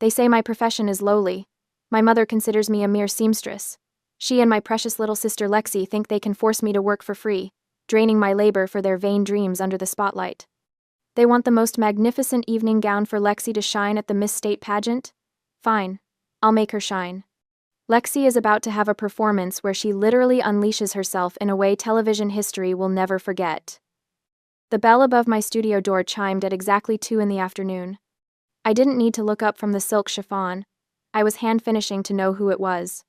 They say my profession is lowly. My mother considers me a mere seamstress. She and my precious little sister Lexi think they can force me to work for free, draining my labor for their vain dreams under the spotlight. They want the most magnificent evening gown for Lexi to shine at the Miss State pageant? Fine. I'll make her shine. Lexi is about to have a performance where she literally unleashes herself in a way television history will never forget. The bell above my studio door chimed at exactly 2 in the afternoon. I didn't need to look up from the silk chiffon. I was hand-finishing to know who it was.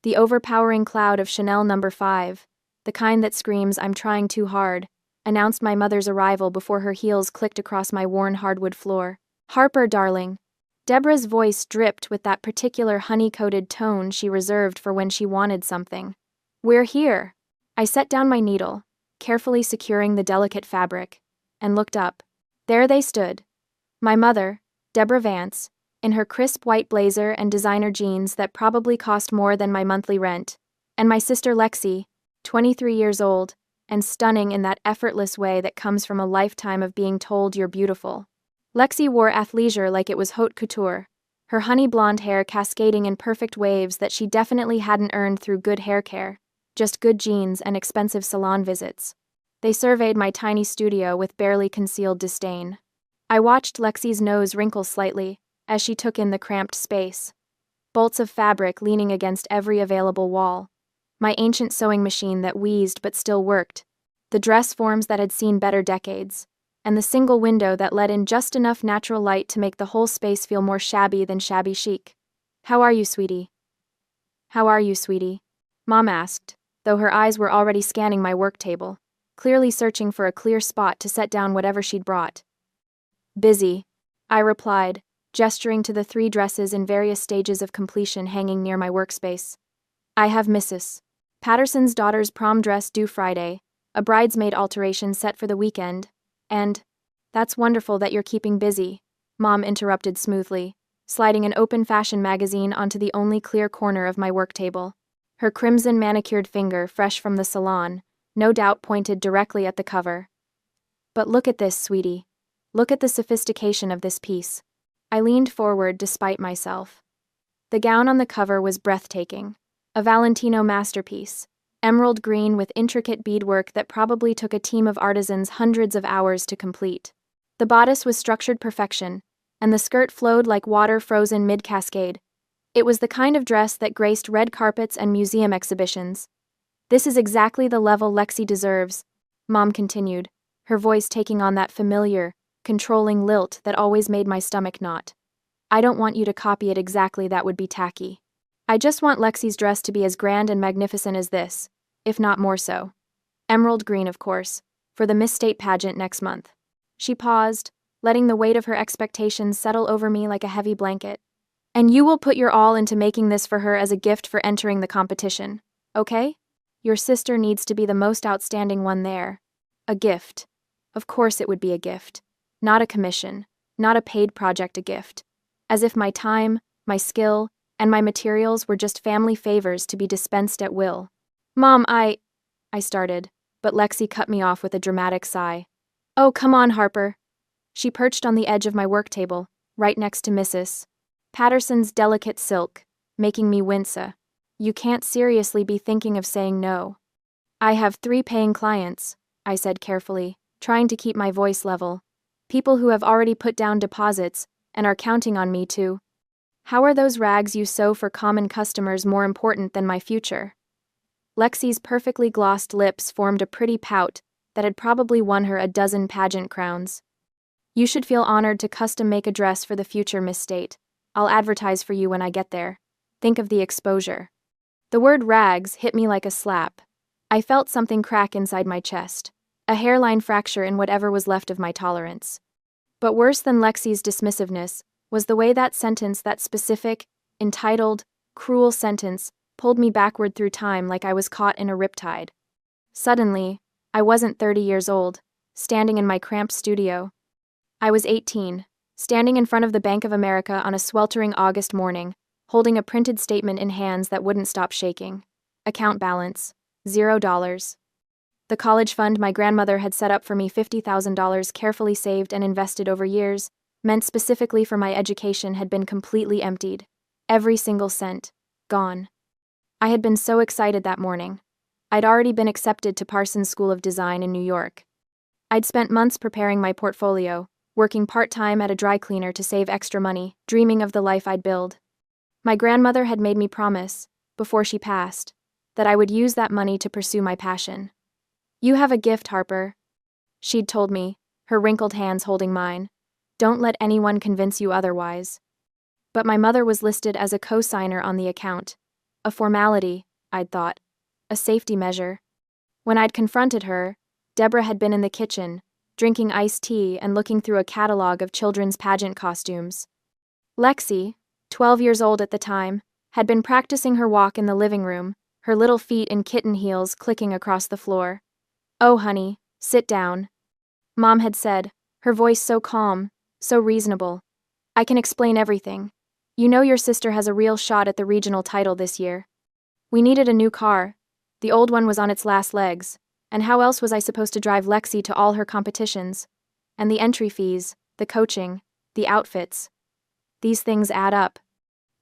The overpowering cloud of Chanel No. 5, the kind that screams, "I'm trying too hard," announced my mother's arrival before her heels clicked across my worn hardwood floor. "Harper, darling." Deborah's voice dripped with that particular honey-coated tone she reserved for when she wanted something. "We're here." I set down my needle, carefully securing the delicate fabric, and looked up. There they stood. My mother, Deborah Vance, in her crisp white blazer and designer jeans that probably cost more than my monthly rent, and my sister Lexi, 23 years old, and stunning in that effortless way that comes from a lifetime of being told you're beautiful. Lexi wore athleisure like it was haute couture, her honey blonde hair cascading in perfect waves that she definitely hadn't earned through good hair care, just good jeans and expensive salon visits. They surveyed my tiny studio with barely concealed disdain. I watched Lexi's nose wrinkle slightly as she took in the cramped space. Bolts of fabric leaning against every available wall. My ancient sewing machine that wheezed but still worked. The dress forms that had seen better decades. And the single window that let in just enough natural light to make the whole space feel more shabby than shabby chic. "How are you, sweetie?" "How are you, sweetie?" Mom asked, though her eyes were already scanning my work table, clearly searching for a clear spot to set down whatever she'd brought. "Busy," I replied, gesturing to the 3 dresses in various stages of completion hanging near my workspace. "I have Mrs. Patterson's daughter's prom dress due Friday, a bridesmaid alteration set for the weekend, and—" "That's wonderful that you're keeping busy," Mom interrupted smoothly, sliding an open fashion magazine onto the only clear corner of my work table. Her crimson manicured finger, fresh from the salon, no doubt pointed directly at the cover. "But look at this, sweetie. Look at the sophistication of this piece." I leaned forward despite myself. The gown on the cover was breathtaking. A Valentino masterpiece. Emerald green with intricate beadwork that probably took a team of artisans hundreds of hours to complete. The bodice was structured perfection, and the skirt flowed like water frozen mid-cascade. It was the kind of dress that graced red carpets and museum exhibitions. "This is exactly the level Lexi deserves," Mom continued, her voice taking on that familiar, controlling lilt that always made my stomach knot. "I don't want you to copy it exactly, that would be tacky. I just want Lexi's dress to be as grand and magnificent as this, if not more so. Emerald green, of course, for the Miss State pageant next month." She paused, letting the weight of her expectations settle over me like a heavy blanket. "And you will put your all into making this for her as a gift for entering the competition, okay? Your sister needs to be the most outstanding one there." A gift. Of course it would be a gift. Not a commission, not a paid project, a gift. As if my time, my skill, and my materials were just family favors to be dispensed at will. "Mom, I started, but Lexi cut me off with a dramatic sigh. "Oh, come on, Harper." She perched on the edge of my work table, right next to Mrs. Patterson's delicate silk, making me wince. "You can't seriously be thinking of saying no." "I have 3 paying clients," I said carefully, trying to keep my voice level. "People who have already put down deposits and are counting on me to—" "How are those rags you sew for common customers more important than my future?" Lexi's perfectly glossed lips formed a pretty pout that had probably won her a dozen pageant crowns. "You should feel honored to custom make a dress for the future Miss State. I'll advertise for you when I get there. Think of the exposure." The word rags hit me like a slap. I felt something crack inside my chest, a hairline fracture in whatever was left of my tolerance. But worse than Lexi's dismissiveness was the way that sentence, that specific, entitled, cruel sentence, pulled me backward through time like I was caught in a riptide. Suddenly, I wasn't 30 years old, standing in my cramped studio. I was 18, standing in front of the Bank of America on a sweltering August morning, holding a printed statement in hands that wouldn't stop shaking. Account balance, $0. The college fund my grandmother had set up for me, $50,000 carefully saved and invested over years, meant specifically for my education, had been completely emptied. Every single cent. Gone. I had been so excited that morning. I'd already been accepted to Parsons School of Design in New York. I'd spent months preparing my portfolio, working part-time at a dry cleaner to save extra money, dreaming of the life I'd build. My grandmother had made me promise, before she passed, that I would use that money to pursue my passion. "You have a gift, Harper," she'd told me, her wrinkled hands holding mine. "Don't let anyone convince you otherwise." But my mother was listed as a co-signer on the account. A formality, I'd thought. A safety measure. When I'd confronted her, Deborah had been in the kitchen, drinking iced tea and looking through a catalog of children's pageant costumes. Lexi, 12 years old at the time, had been practicing her walk in the living room, her little feet in kitten heels clicking across the floor. "Oh, honey, sit down," Mom had said, her voice so calm, so reasonable. "I can explain everything. You know your sister has a real shot at the regional title this year. We needed a new car. The old one was on its last legs, and how else was I supposed to drive Lexi to all her competitions? And the entry fees, the coaching, the outfits. These things add up."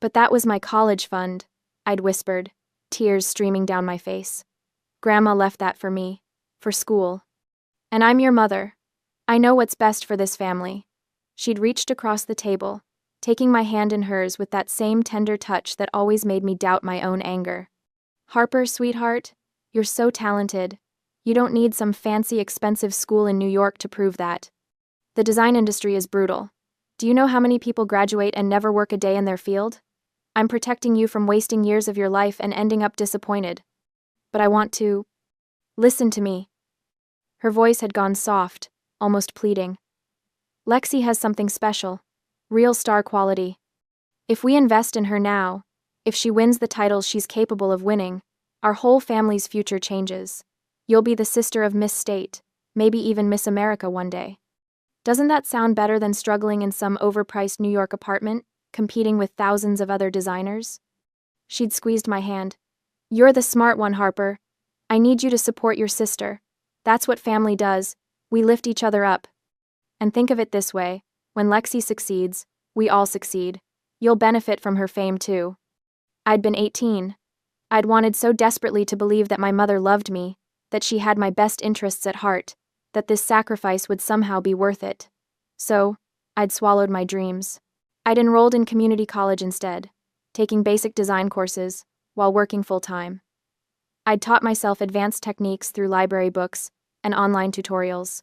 "But that was my college fund," I'd whispered, tears streaming down my face. "Grandma left that for me, for school. And I'm your mother. I know what's best for this family." She'd reached across the table, taking my hand in hers with that same tender touch that always made me doubt my own anger. "Harper, sweetheart, you're so talented. You don't need some fancy, expensive school in New York to prove that. The design industry is brutal. Do you know how many people graduate and never work a day in their field? I'm protecting you from wasting years of your life and ending up disappointed. But I want to... Listen to me." Her voice had gone soft, almost pleading. "Lexi has something special. Real star quality. If we invest in her now, if she wins the titles she's capable of winning, our whole family's future changes. You'll be the sister of Miss State, maybe even Miss America one day. Doesn't that sound better than struggling in some overpriced New York apartment, competing with thousands of other designers?" She'd squeezed my hand. "You're the smart one, Harper. I need you to support your sister. That's what family does. We lift each other up. And think of it this way, when Lexi succeeds, we all succeed. You'll benefit from her fame too." I'd been 18. I'd wanted so desperately to believe that my mother loved me, that she had my best interests at heart, that this sacrifice would somehow be worth it. So, I'd swallowed my dreams. I'd enrolled in community college instead, taking basic design courses, while working full-time. I'd taught myself advanced techniques through library books and online tutorials.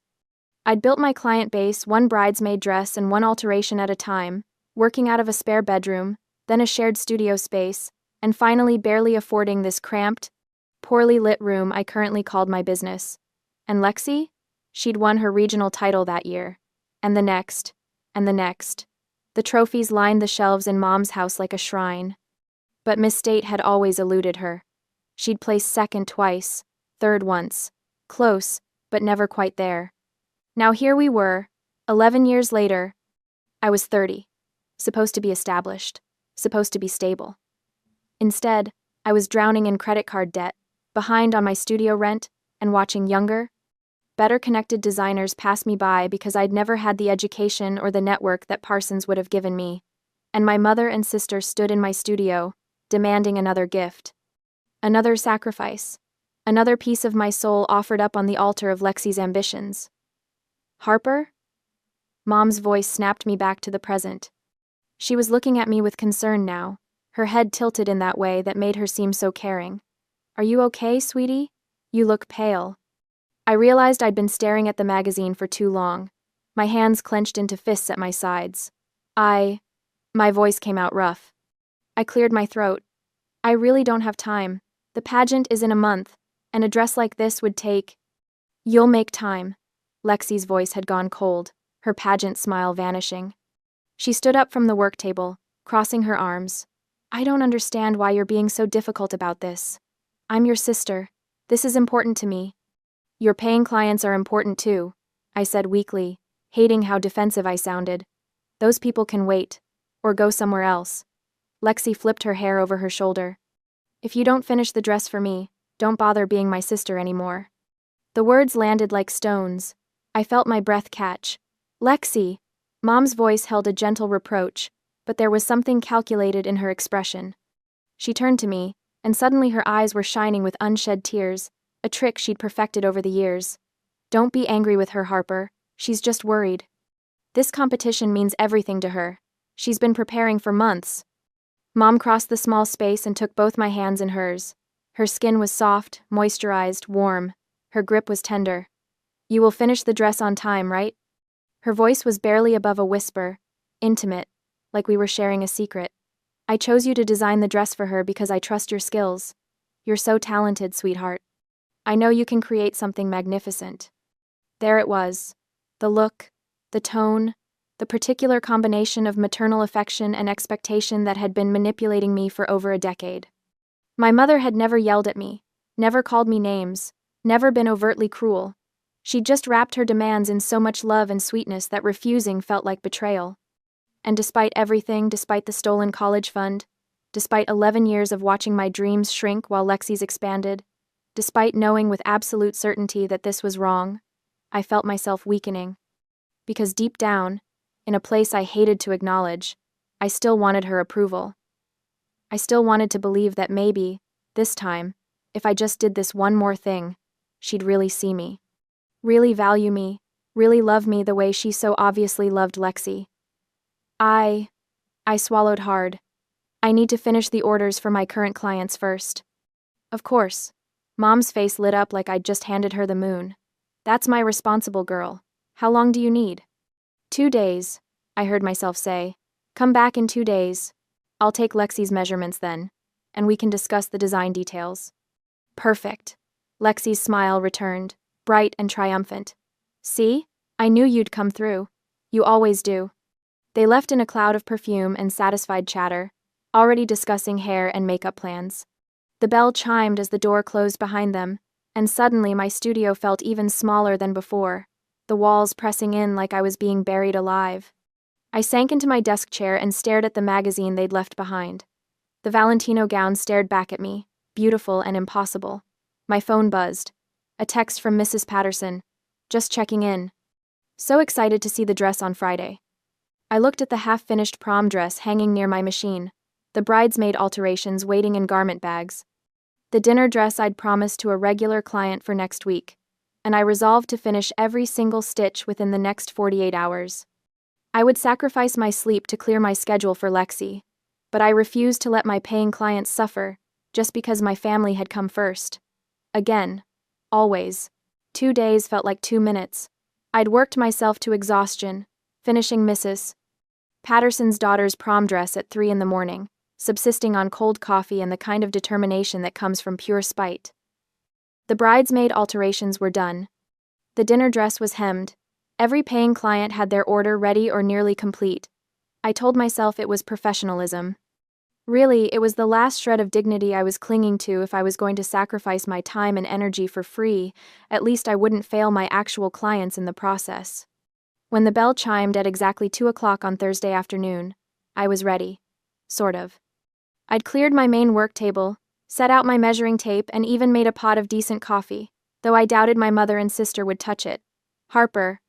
I'd built my client base one bridesmaid dress and one alteration at a time, working out of a spare bedroom, then a shared studio space, and finally barely affording this cramped, poorly lit room I currently called my business. And Lexi? She'd won her regional title that year. And the next. And the next. The trophies lined the shelves in Mom's house like a shrine. But Miss State had always eluded her. She'd placed second twice, third once. Close, but never quite there. Now here we were, 11 years later. I was 30. Supposed to be established. Supposed to be stable. Instead, I was drowning in credit card debt, behind on my studio rent, and watching younger, better connected designers pass me by because I'd never had the education or the network that Parsons would have given me. And my mother and sister stood in my studio, demanding another gift. Another sacrifice. Another piece of my soul offered up on the altar of Lexi's ambitions. "Harper?" Mom's voice snapped me back to the present. She was looking at me with concern now, her head tilted in that way that made her seem so caring. "Are you okay, sweetie? You look pale." I realized I'd been staring at the magazine for too long, my hands clenched into fists at my sides. My voice came out rough. I cleared my throat. "I really don't have time. The pageant is in a month, and a dress like this would take..." "You'll make time." Lexi's voice had gone cold, her pageant smile vanishing. She stood up from the work table, crossing her arms. "I don't understand why you're being so difficult about this. I'm your sister. This is important to me." "Your paying clients are important too," I said weakly, hating how defensive I sounded. "Those people can wait. Or go somewhere else." Lexi flipped her hair over her shoulder. "If you don't finish the dress for me, don't bother being my sister anymore." The words landed like stones. I felt my breath catch. "Lexi!" Mom's voice held a gentle reproach, but there was something calculated in her expression. She turned to me, and suddenly her eyes were shining with unshed tears, a trick she'd perfected over the years. Don't be angry with her, Harper. She's just worried. This competition means everything to her. She's been preparing for months. Mom crossed the small space and took both my hands in hers. Her skin was soft, moisturized, warm. Her grip was tender. You will finish the dress on time, right? Her voice was barely above a whisper, intimate, like we were sharing a secret. I chose you to design the dress for her because I trust your skills. You're so talented, sweetheart. I know you can create something magnificent. There it was. The look, the tone, the particular combination of maternal affection and expectation that had been manipulating me for over a decade. My mother had never yelled at me, never called me names, never been overtly cruel. She'd just wrapped her demands in so much love and sweetness that refusing felt like betrayal. And despite everything, despite the stolen college fund, despite 11 years of watching my dreams shrink while Lexi's expanded, despite knowing with absolute certainty that this was wrong, I felt myself weakening. Because deep down, in a place I hated to acknowledge, I still wanted her approval. I still wanted to believe that maybe, this time, if I just did this one more thing, she'd really see me. Really value me, really love me the way she so obviously loved Lexi. I swallowed hard. I need to finish the orders for my current clients first. Of course. Mom's face lit up like I'd just handed her the moon. That's my responsible girl. How long do you need? 2 days, I heard myself say. Come back in 2 days. I'll take Lexi's measurements then, and we can discuss the design details. Perfect. Lexi's smile returned, bright and triumphant. See? I knew you'd come through. You always do. They left in a cloud of perfume and satisfied chatter, already discussing hair and makeup plans. The bell chimed as the door closed behind them, and suddenly my studio felt even smaller than before, the walls pressing in like I was being buried alive. I sank into my desk chair and stared at the magazine they'd left behind. The Valentino gown stared back at me, beautiful and impossible. My phone buzzed. A text from Mrs. Patterson. Just checking in. So excited to see the dress on Friday. I looked at the half-finished prom dress hanging near my machine, the bridesmaid alterations waiting in garment bags. The dinner dress I'd promised to a regular client for next week, and I resolved to finish every single stitch within the next 48 hours. I would sacrifice my sleep to clear my schedule for Lexi, but I refused to let my paying clients suffer just because my family had come first. Again. Always. 2 days felt like 2 minutes. I'd worked myself to exhaustion, finishing Mrs. Patterson's daughter's prom dress at 3 in the morning, subsisting on cold coffee and the kind of determination that comes from pure spite. The bridesmaid alterations were done. The dinner dress was hemmed. Every paying client had their order ready or nearly complete. I told myself it was professionalism. Really, it was the last shred of dignity I was clinging to. If I was going to sacrifice my time and energy for free, at least I wouldn't fail my actual clients in the process. When the bell chimed at exactly 2 o'clock on Thursday afternoon, I was ready. Sort of. I'd cleared my main work table, set out my measuring tape, and even made a pot of decent coffee, though I doubted my mother and sister would touch it. Harper.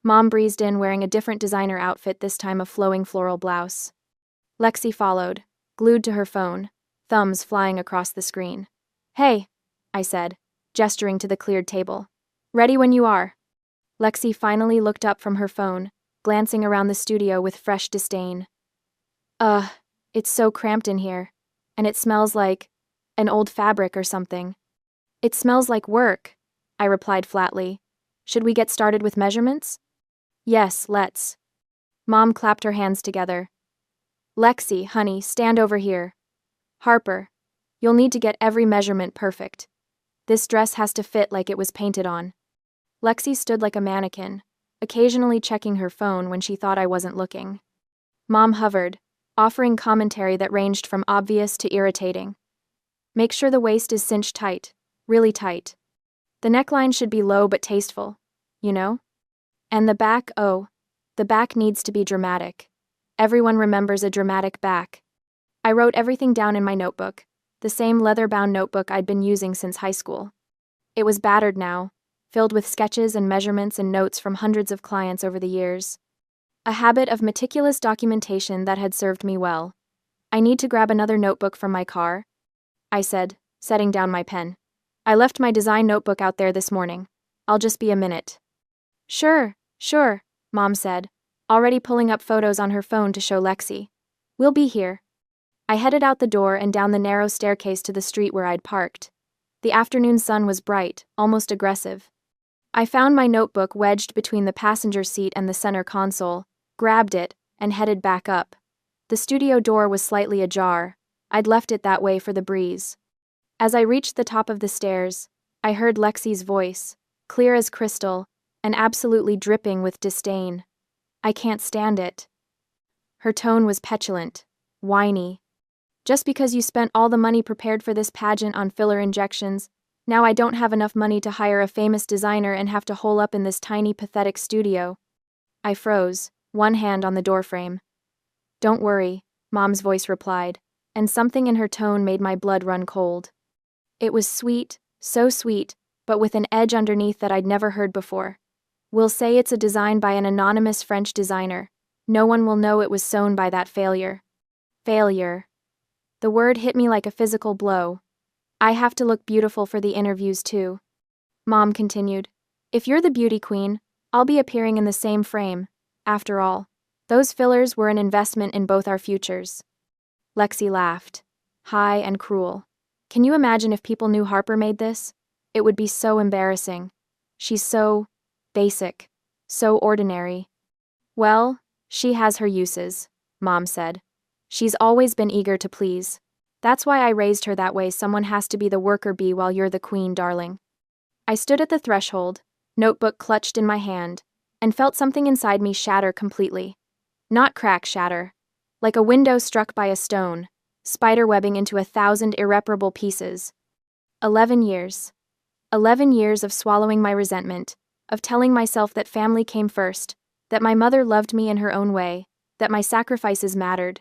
Mom breezed in wearing a different designer outfit, this time a flowing floral blouse. Lexi followed, glued to her phone, thumbs flying across the screen. Hey, I said, gesturing to the cleared table. Ready when you are. Lexi finally looked up from her phone, glancing around the studio with fresh disdain. It's so cramped in here, and it smells like an old fabric or something. It smells like work, I replied flatly. Should we get started with measurements? Yes, let's. Mom clapped her hands together. Lexi, honey, stand over here. Harper, you'll need to get every measurement perfect. This dress has to fit like it was painted on. Lexi stood like a mannequin, occasionally checking her phone when she thought I wasn't looking. Mom hovered, offering commentary that ranged from obvious to irritating. Make sure the waist is cinched tight, really tight. The neckline should be low but tasteful, you know? And the back, the back needs to be dramatic. Everyone remembers a dramatic back. I wrote everything down in my notebook, the same leather-bound notebook I'd been using since high school. It was battered now, filled with sketches and measurements and notes from hundreds of clients over the years. a habit of meticulous documentation that had served me well. I need to grab another notebook from my car, I said, setting down my pen. I left my design notebook out there this morning. I'll just be a minute. Sure, Mom said, already pulling up photos on her phone to show Lexi. We'll be here. I headed out the door and down the narrow staircase to the street where I'd parked. The afternoon sun was bright, almost aggressive. I found my notebook wedged between the passenger seat and the center console, grabbed it, and headed back up. The studio door was slightly ajar. I'd left it that way for the breeze. As I reached the top of the stairs, I heard Lexi's voice, clear as crystal, and absolutely dripping with disdain. I can't stand it. Her tone was petulant, whiny. Just because you spent all the money prepared for this pageant on filler injections, now I don't have enough money to hire a famous designer and have to hole up in this tiny, pathetic studio. I froze, one hand on the doorframe. Don't worry, Mom's voice replied, and something in her tone made my blood run cold. It was sweet, so sweet, but with an edge underneath that I'd never heard before. We'll say it's a design by an anonymous French designer. No one will know it was sewn by that failure. Failure. The word hit me like a physical blow. I have to look beautiful for the interviews too. Mom continued. If you're the beauty queen, I'll be appearing in the same frame. After all, those fillers were an investment in both our futures. Lexi laughed. High and cruel. Can you imagine if people knew Harper made this? It would be so embarrassing. She's so basic, so ordinary. Well, she has her uses, Mom said. She's always been eager to please. That's why I raised her that way. Someone has to be the worker bee while you're the queen, darling. I stood at the threshold, notebook clutched in my hand, and felt something inside me shatter completely. Not crack shatter. Like a window struck by a stone, spiderwebbing into 1,000 irreparable pieces. 11 years. 11 years of swallowing my resentment, of telling myself that family came first, that my mother loved me in her own way, that my sacrifices mattered.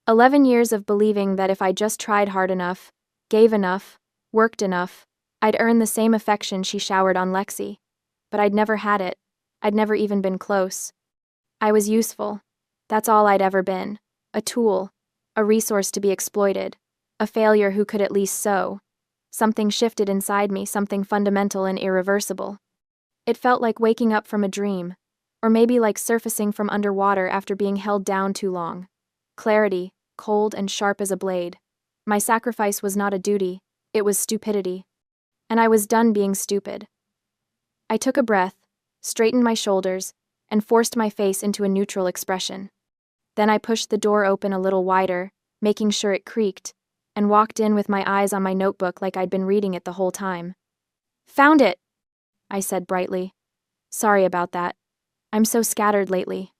11 years of believing that if I just tried hard enough, gave enough, worked enough, I'd earn the same affection she showered on Lexi. But I'd never had it. I'd never even been close. I was useful. That's all I'd ever been. A tool. A resource to be exploited. A failure who could at least sew. Something shifted inside me, something fundamental and irreversible. It felt like waking up from a dream, or maybe like surfacing from underwater after being held down too long. Clarity, cold and sharp as a blade. My sacrifice was not a duty, it was stupidity. And I was done being stupid. I took a breath, straightened my shoulders, and forced my face into a neutral expression. Then I pushed the door open a little wider, making sure it creaked, and walked in with my eyes on my notebook like I'd been reading it the whole time. Found it, I said brightly. Sorry about that. I'm so scattered lately.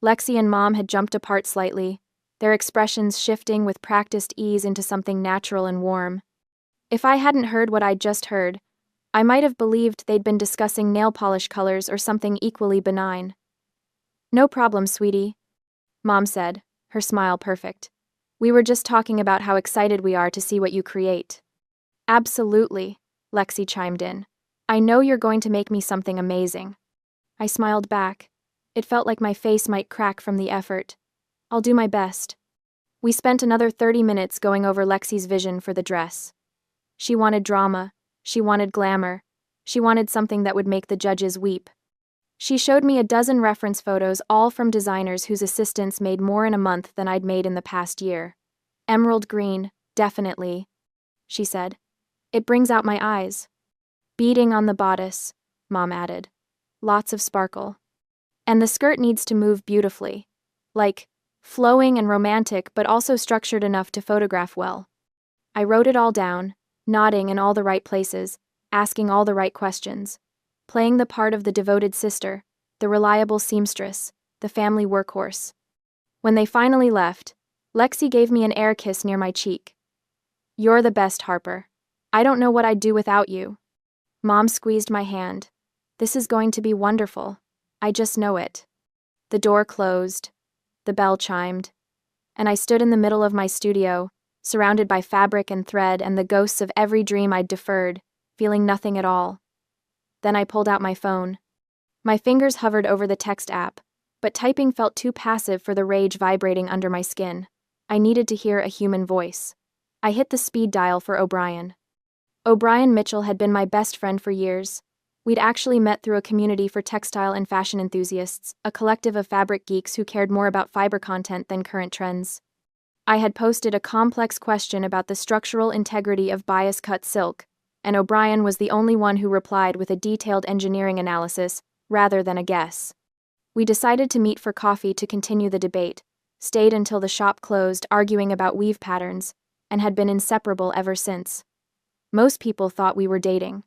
Lexi and Mom had jumped apart slightly, their expressions shifting with practiced ease into something natural and warm. If I hadn't heard what I'd just heard, I might have believed they'd been discussing nail polish colors or something equally benign. No problem, sweetie, Mom said, her smile perfect. We were just talking about how excited we are to see what you create. Absolutely, Lexi chimed in. I know you're going to make me something amazing. I smiled back. It felt like my face might crack from the effort. I'll do my best. We spent another 30 minutes going over Lexi's vision for the dress. She wanted drama, she wanted glamour, she wanted something that would make the judges weep. She showed me a dozen reference photos, all from designers whose assistants made more in a month than I'd made in the past year. Emerald green, definitely, she said. It brings out my eyes. Beading on the bodice, Mom added. Lots of sparkle. And the skirt needs to move beautifully. Like, flowing and romantic, but also structured enough to photograph well. I wrote it all down, nodding in all the right places, asking all the right questions, playing the part of the devoted sister, the reliable seamstress, the family workhorse. When they finally left, Lexi gave me an air kiss near my cheek. You're the best, Harper. I don't know what I'd do without you. Mom squeezed my hand. This is going to be wonderful. I just know it. The door closed. The bell chimed. And I stood in the middle of my studio, surrounded by fabric and thread and the ghosts of every dream I'd deferred, feeling nothing at all. Then I pulled out my phone. My fingers hovered over the text app, But typing felt too passive for the rage vibrating under my skin. I needed to hear a human voice. I hit the speed dial for O'Brien. O'Brien Mitchell had been my best friend for years. We'd actually met through a community for textile and fashion enthusiasts, a collective of fabric geeks who cared more about fiber content than current trends. I had posted a complex question about the structural integrity of bias-cut silk, and O'Brien was the only one who replied with a detailed engineering analysis, rather than a guess. We decided to meet for coffee to continue the debate, stayed until the shop closed arguing about weave patterns, and had been inseparable ever since. Most people thought we were dating.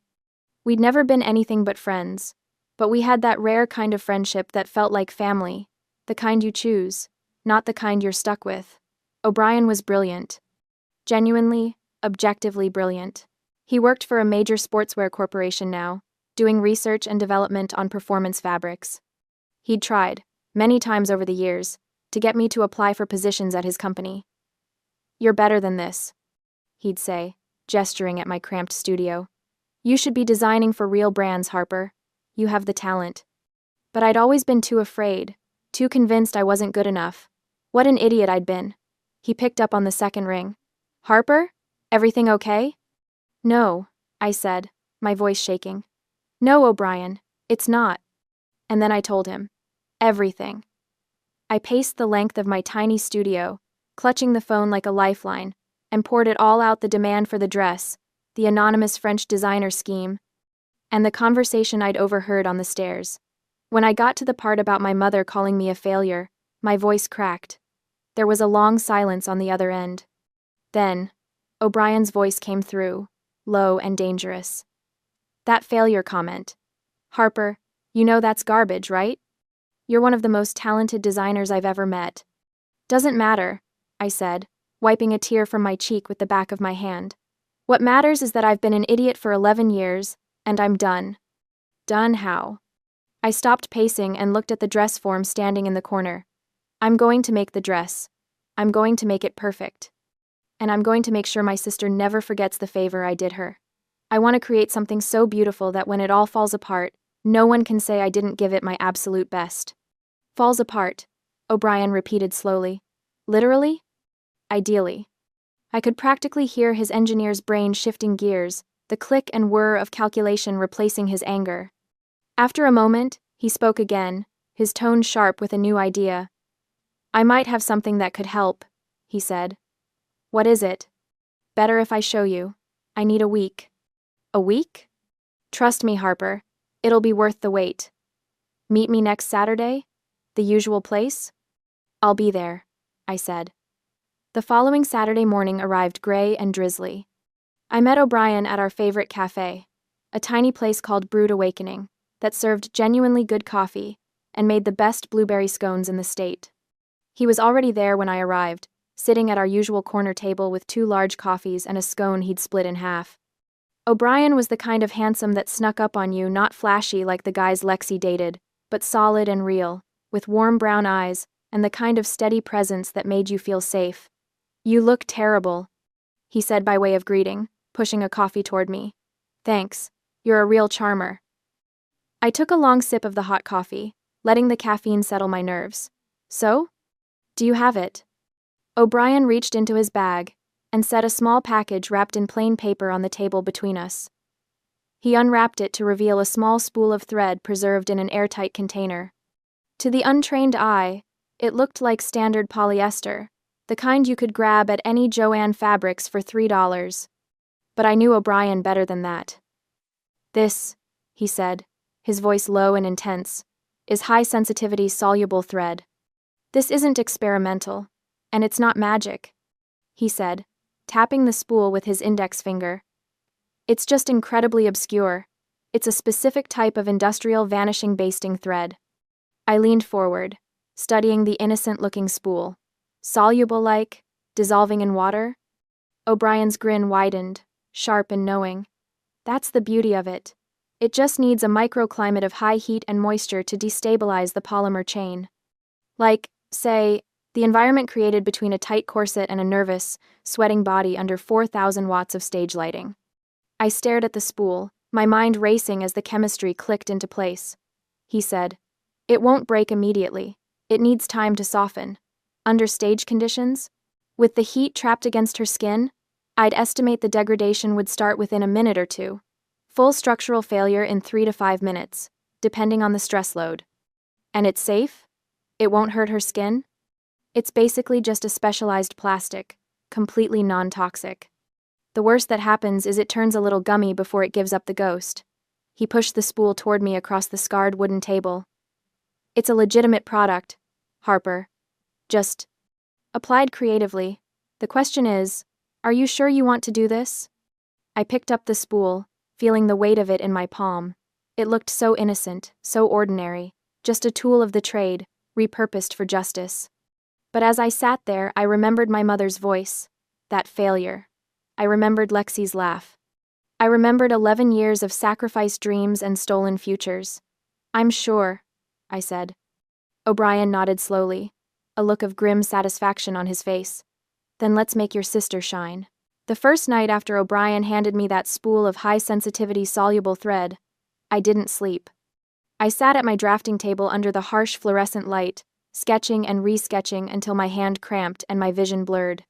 We'd never been anything but friends, but we had that rare kind of friendship that felt like family, the kind you choose, not the kind you're stuck with. O'Brien was brilliant. Genuinely, objectively brilliant. He worked for a major sportswear corporation now, doing research and development on performance fabrics. He'd tried, many times over the years, to get me to apply for positions at his company. "You're better than this," he'd say, gesturing at my cramped studio. "You should be designing for real brands, Harper. You have the talent." But I'd always been too afraid, too convinced I wasn't good enough. What an idiot I'd been. He picked up on the second ring. "Harper? Everything okay?" "No," I said, my voice shaking. "No, O'Brien, it's not." And then I told him. Everything. I paced the length of my tiny studio, clutching the phone like a lifeline, and poured it all out: the demand for the dress, the anonymous French designer scheme, and the conversation I'd overheard on the stairs. When I got to the part about my mother calling me a failure, my voice cracked. There was a long silence on the other end. Then, O'Brien's voice came through, low and dangerous. "That failure comment. Harper, you know that's garbage, right? You're one of the most talented designers I've ever met." "Doesn't matter," I said, wiping a tear from my cheek with the back of my hand. "What matters is that I've been an idiot for 11 years, and I'm done." "Done how?" I stopped pacing and looked at the dress form standing in the corner. "I'm going to make the dress. I'm going to make it perfect. And I'm going to make sure my sister never forgets the favor I did her. I want to create something so beautiful that when it all falls apart, no one can say I didn't give it my absolute best." "Falls apart," O'Brien repeated slowly. "Literally?" "Ideally." I could practically hear his engineer's brain shifting gears, the click and whir of calculation replacing his anger. After a moment, he spoke again, his tone sharp with a new idea. "I might have something that could help," he said. "What is it?" "Better if I show you. I need a week." "A week?" "Trust me, Harper. It'll be worth the wait." "Meet me next Saturday? The usual place?" "I'll be there," I said. The following Saturday morning arrived gray and drizzly. I met O'Brien at our favorite cafe, a tiny place called Brewed Awakening, that served genuinely good coffee and made the best blueberry scones in the state. He was already there when I arrived, sitting at our usual corner table with 2 large coffees and a scone he'd split in half. O'Brien was the kind of handsome that snuck up on you, not flashy like the guys Lexi dated, but solid and real, with warm brown eyes and the kind of steady presence that made you feel safe. "You look terrible," he said by way of greeting, pushing a coffee toward me. "Thanks. You're a real charmer." I took a long sip of the hot coffee, letting the caffeine settle my nerves. "So? Do you have it?" O'Brien reached into his bag and set a small package wrapped in plain paper on the table between us. He unwrapped it to reveal a small spool of thread preserved in an airtight container. To the untrained eye, it looked like standard polyester, the kind you could grab at any Joann Fabrics for $3. But I knew O'Brien better than that. "This," he said, his voice low and intense, "is high-sensitivity soluble thread. This isn't experimental, and it's not magic," he said, tapping the spool with his index finger. "It's just incredibly obscure. It's a specific type of industrial vanishing basting thread." I leaned forward, studying the innocent-looking spool. Soluble like, dissolving in water? O'Brien's grin widened, sharp and knowing. "That's the beauty of it. It just needs a microclimate of high heat and moisture to destabilize the polymer chain. Like, say, the environment created between a tight corset and a nervous, sweating body under 4,000 watts of stage lighting." I stared at the spool, my mind racing as the chemistry clicked into place. He said, "It won't break immediately. It needs time to soften. Under stage conditions, with the heat trapped against her skin, I'd estimate the degradation would start within a minute or two. Full structural failure in 3 to 5 minutes, depending on the stress load. And it's safe? It won't hurt her skin? It's basically just a specialized plastic, completely non-toxic. The worst that happens is it turns a little gummy before it gives up the ghost. He pushed the spool toward me across the scarred wooden table. It's a legitimate product, Harper. Just applied creatively. The question is, are you sure you want to do this? I picked up the spool, feeling the weight of it in my palm. It looked so innocent, so ordinary, just a tool of the trade, repurposed for justice. But as I sat there, I remembered my mother's voice, that failure. I remembered Lexi's laugh. I remembered 11 years of sacrificed dreams and stolen futures. I'm sure, I said. O'Brien nodded slowly, a look of grim satisfaction on his face. Then let's make your sister shine. The first night after O'Brien handed me that spool of high-sensitivity soluble thread, I didn't sleep. I sat at my drafting table under the harsh fluorescent light, sketching and re-sketching until my hand cramped and my vision blurred.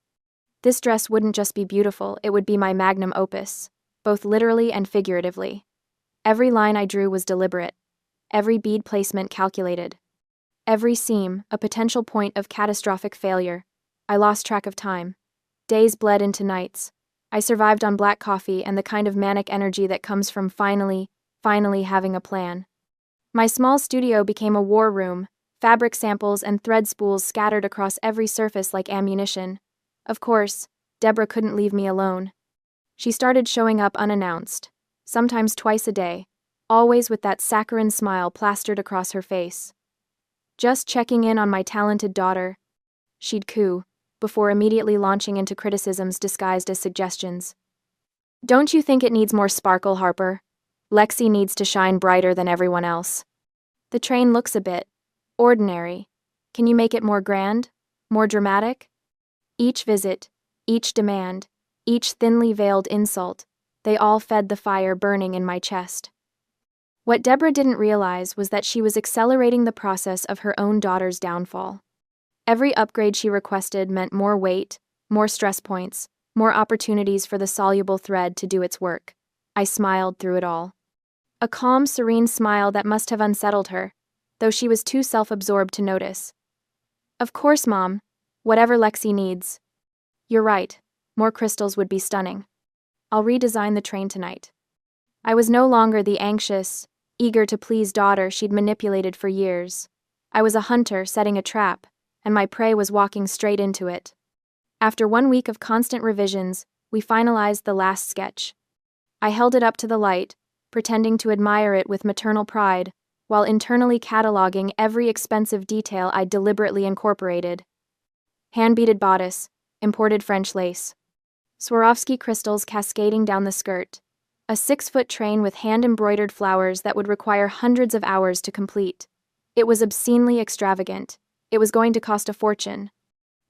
This dress wouldn't just be beautiful, it would be my magnum opus, both literally and figuratively. Every line I drew was deliberate, every bead placement calculated. Every seam, a potential point of catastrophic failure. I lost track of time. Days bled into nights. I survived on black coffee and the kind of manic energy that comes from finally having a plan. My small studio became a war room, fabric samples and thread spools scattered across every surface like ammunition. Of course, Deborah couldn't leave me alone. She started showing up unannounced, sometimes twice a day, always with that saccharine smile plastered across her face. Just checking in on my talented daughter, she'd coo, before immediately launching into criticisms disguised as suggestions. Don't you think it needs more sparkle, Harper? Lexi needs to shine brighter than everyone else. The train looks a bit ordinary. Can you make it more grand? More dramatic? Each visit, each demand, each thinly veiled insult, they all fed the fire burning in my chest. What Deborah didn't realize was that she was accelerating the process of her own daughter's downfall. Every upgrade she requested meant more weight, more stress points, more opportunities for the soluble thread to do its work. I smiled through it all. A calm, serene smile that must have unsettled her, though she was too self-absorbed to notice. Of course, Mom. Whatever Lexi needs. You're right. More crystals would be stunning. I'll redesign the train tonight. I was no longer the anxious, eager-to-please daughter she'd manipulated for years. I was a hunter setting a trap, and my prey was walking straight into it. After 1 week of constant revisions, we finalized the last sketch. I held it up to the light, pretending to admire it with maternal pride, while internally cataloging every expensive detail I'd deliberately incorporated. Hand-beaded bodice, imported French lace. Swarovski crystals cascading down the skirt. A 6-foot train with hand-embroidered flowers that would require hundreds of hours to complete. It was obscenely extravagant. It was going to cost a fortune.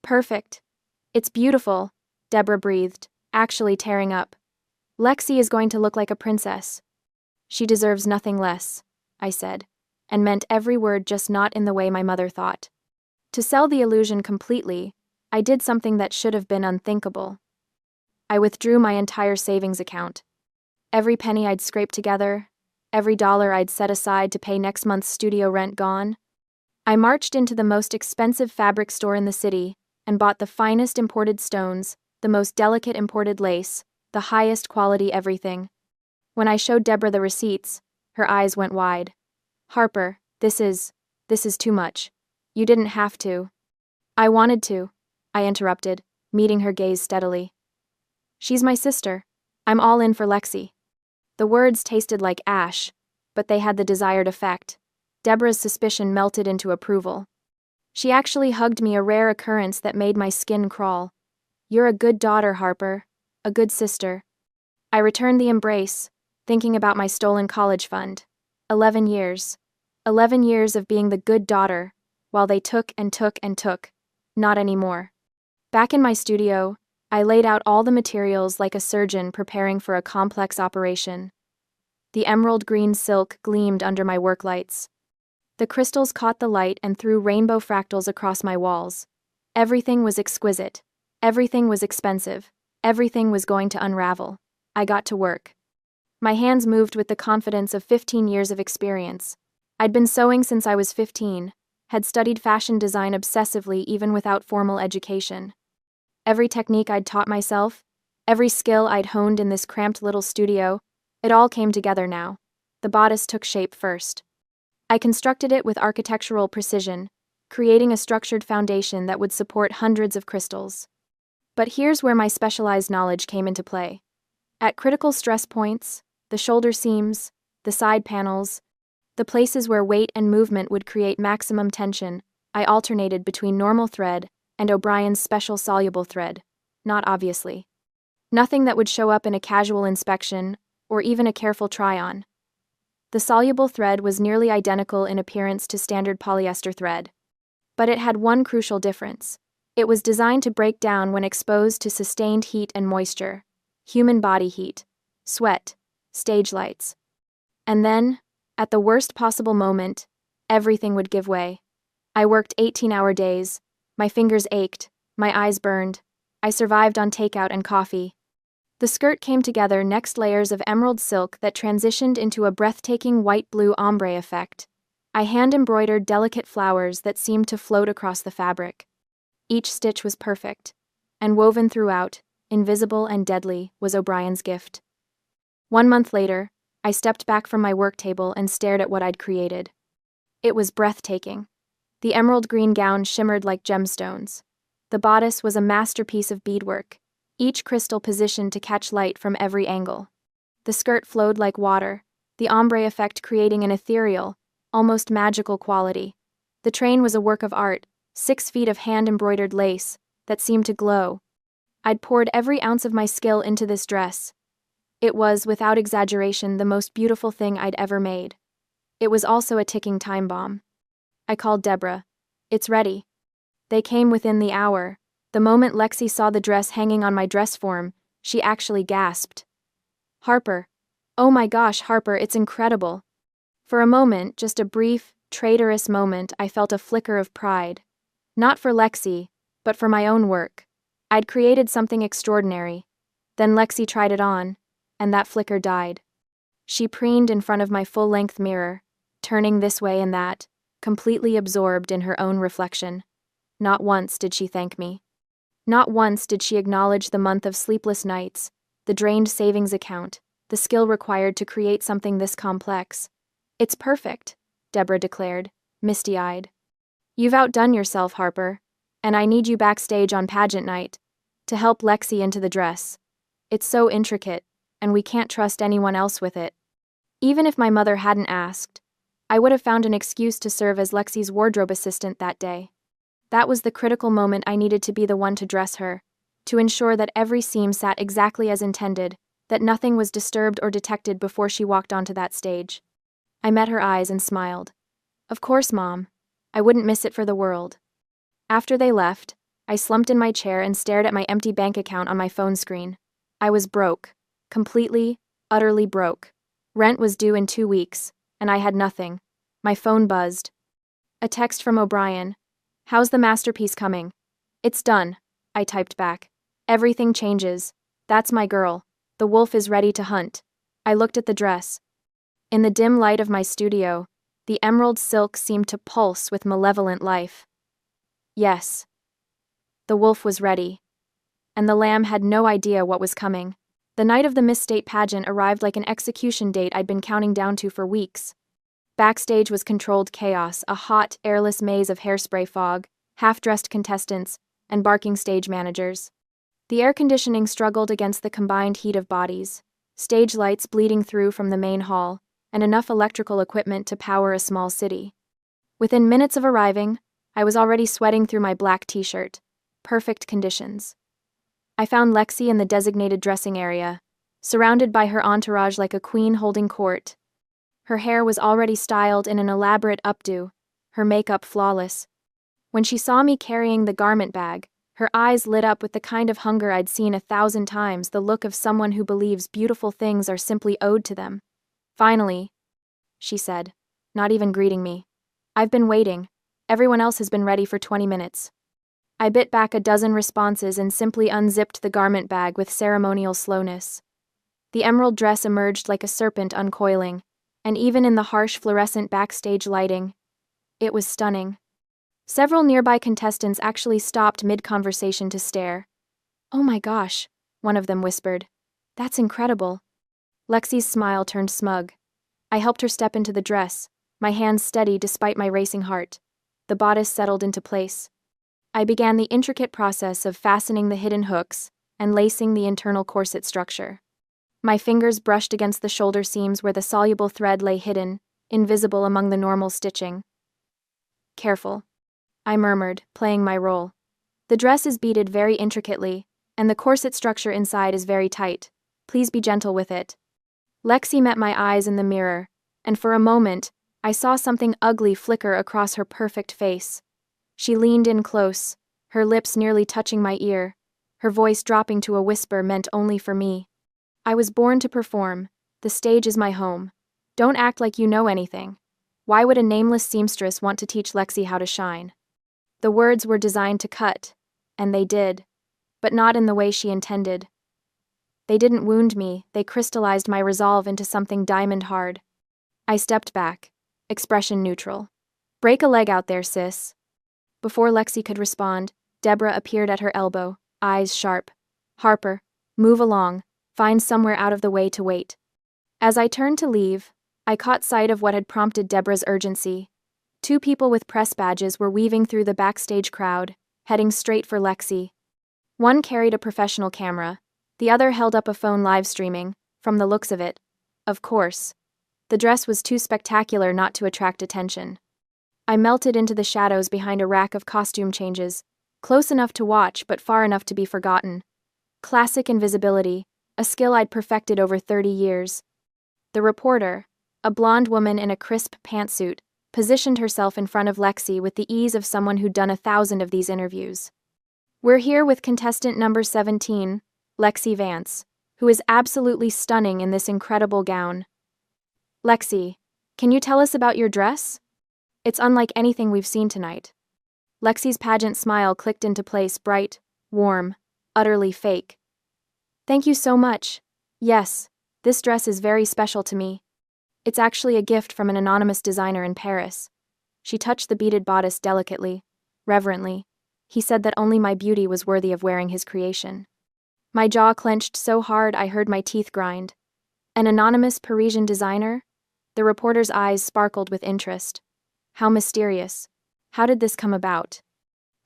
Perfect. It's beautiful, Deborah breathed, actually tearing up. Lexi is going to look like a princess. She deserves nothing less, I said, and meant every word, just not in the way my mother thought. To sell the illusion completely, I did something that should have been unthinkable. I withdrew my entire savings account. Every penny I'd scraped together, every dollar I'd set aside to pay next month's studio rent gone. I marched into the most expensive fabric store in the city and bought the finest imported stones, the most delicate imported lace, the highest quality everything. When I showed Deborah the receipts, her eyes went wide. Harper, this is too much. You didn't have to. I wanted to, I interrupted, meeting her gaze steadily. She's my sister. I'm all in for Lexi. The words tasted like ash, but they had the desired effect. Deborah's suspicion melted into approval. She actually hugged me, a rare occurrence that made my skin crawl. You're a good daughter, Harper. A good sister. I returned the embrace, thinking about my stolen college fund. 11 years. 11 years of being the good daughter, while they took and took and took. Not anymore. Back in my studio, I laid out all the materials like a surgeon preparing for a complex operation. The emerald green silk gleamed under my work lights. The crystals caught the light and threw rainbow fractals across my walls. Everything was exquisite. Everything was expensive. Everything was going to unravel. I got to work. My hands moved with the confidence of 15 years of experience. I'd been sewing since I was 15, had studied fashion design obsessively even without formal education. Every technique I'd taught myself, every skill I'd honed in this cramped little studio, it all came together now. The bodice took shape first. I constructed it with architectural precision, creating a structured foundation that would support hundreds of crystals. But here's where my specialized knowledge came into play. At critical stress points, the shoulder seams, the side panels, the places where weight and movement would create maximum tension, I alternated between normal thread and O'Brien's special soluble thread, not obviously. Nothing that would show up in a casual inspection or even a careful try-on. The soluble thread was nearly identical in appearance to standard polyester thread. But it had one crucial difference. It was designed to break down when exposed to sustained heat and moisture, human body heat, sweat, stage lights. And then, at the worst possible moment, everything would give way. I worked 18-hour days. My fingers ached, my eyes burned. I survived on takeout and coffee. The skirt came together next layers of emerald silk that transitioned into a breathtaking white-blue ombre effect. I hand-embroidered delicate flowers that seemed to float across the fabric. Each stitch was perfect, and woven throughout, invisible and deadly, was O'Brien's gift. 1 month later, I stepped back from my work table and stared at what I'd created. It was breathtaking. The emerald green gown shimmered like gemstones. The bodice was a masterpiece of beadwork, each crystal positioned to catch light from every angle. The skirt flowed like water, the ombre effect creating an ethereal, almost magical quality. The train was a work of art, 6 feet of hand-embroidered lace that seemed to glow. I'd poured every ounce of my skill into this dress. It was, without exaggeration, the most beautiful thing I'd ever made. It was also a ticking time bomb. I called Deborah. "It's ready." They came within the hour. The moment Lexi saw the dress hanging on my dress form, she actually gasped. "Harper. Oh my gosh, Harper, it's incredible." For a moment, just a brief, traitorous moment, I felt a flicker of pride. Not for Lexi, but for my own work. I'd created something extraordinary. Then Lexi tried it on, and that flicker died. She preened in front of my full-length mirror, turning this way and that, completely absorbed in her own reflection. Not once did she thank me. Not once did she acknowledge the month of sleepless nights, the drained savings account, the skill required to create something this complex. "It's perfect," Deborah declared, misty-eyed. "You've outdone yourself, Harper, and I need you backstage on pageant night to help Lexi into the dress. It's so intricate, and we can't trust anyone else with it." Even if my mother hadn't asked, I would have found an excuse to serve as Lexi's wardrobe assistant that day. That was the critical moment I needed to be the one to dress her, to ensure that every seam sat exactly as intended, that nothing was disturbed or detected before she walked onto that stage. I met her eyes and smiled. "Of course, Mom. I wouldn't miss it for the world." After they left, I slumped in my chair and stared at my empty bank account on my phone screen. I was broke. Completely, utterly broke. Rent was due in 2 weeks, and I had nothing. My phone buzzed. A text from O'Brien. "How's the masterpiece coming?" "It's done," I typed back. "Everything changes. That's my girl. The wolf is ready to hunt." I looked at the dress. In the dim light of my studio, the emerald silk seemed to pulse with malevolent life. Yes. The wolf was ready. And the lamb had no idea what was coming. The night of the Miss State pageant arrived like an execution date I'd been counting down to for weeks. Backstage was controlled chaos, a hot, airless maze of hairspray fog, half-dressed contestants, and barking stage managers. The air conditioning struggled against the combined heat of bodies, stage lights bleeding through from the main hall, and enough electrical equipment to power a small city. Within minutes of arriving, I was already sweating through my black t-shirt. Perfect conditions. I found Lexi in the designated dressing area, surrounded by her entourage like a queen holding court. Her hair was already styled in an elaborate updo, her makeup flawless. When she saw me carrying the garment bag, her eyes lit up with the kind of hunger I'd seen 1,000 times, the look of someone who believes beautiful things are simply owed to them. "Finally," she said, not even greeting me. I've been waiting. Everyone else has been ready for 20 minutes. I bit back a dozen responses and simply unzipped the garment bag with ceremonial slowness. The emerald dress emerged like a serpent uncoiling, and even in the harsh fluorescent backstage lighting, it was stunning. Several nearby contestants actually stopped mid-conversation to stare. "Oh my gosh," one of them whispered. "That's incredible." Lexi's smile turned smug. I helped her step into the dress, my hands steady despite my racing heart. The bodice settled into place. I began the intricate process of fastening the hidden hooks and lacing the internal corset structure. My fingers brushed against the shoulder seams where the soluble thread lay hidden, invisible among the normal stitching. "Careful," I murmured, playing my role. "The dress is beaded very intricately, and the corset structure inside is very tight. Please be gentle with it." Lexi met my eyes in the mirror, and for a moment, I saw something ugly flicker across her perfect face. She leaned in close, her lips nearly touching my ear, her voice dropping to a whisper meant only for me. "I was born to perform. The stage is my home. Don't act like you know anything. Why would a nameless seamstress want to teach Lexi how to shine?" The words were designed to cut, and they did, but not in the way she intended. They didn't wound me, they crystallized my resolve into something diamond hard. I stepped back, expression neutral. "Break a leg out there, sis." Before Lexi could respond, Deborah appeared at her elbow, eyes sharp. "Harper, move along, find somewhere out of the way to wait." As I turned to leave, I caught sight of what had prompted Deborah's urgency. Two people with press badges were weaving through the backstage crowd, heading straight for Lexi. One carried a professional camera, the other held up a phone live streaming, from the looks of it. Of course. The dress was too spectacular not to attract attention. I melted into the shadows behind a rack of costume changes, close enough to watch but far enough to be forgotten. Classic invisibility, a skill I'd perfected over 30 years. The reporter, a blonde woman in a crisp pantsuit, positioned herself in front of Lexi with the ease of someone who'd done 1,000 of these interviews. "We're here with contestant number 17, Lexi Vance, who is absolutely stunning in this incredible gown. Lexi, can you tell us about your dress? It's unlike anything we've seen tonight." Lexi's pageant smile clicked into place, bright, warm, utterly fake. "Thank you so much. Yes, this dress is very special to me. It's actually a gift from an anonymous designer in Paris." She touched the beaded bodice delicately, reverently. He said that only my beauty was worthy of wearing his creation. My jaw clenched so hard I heard my teeth grind. An anonymous Parisian designer? The reporter's eyes sparkled with interest. How mysterious. How did this come about?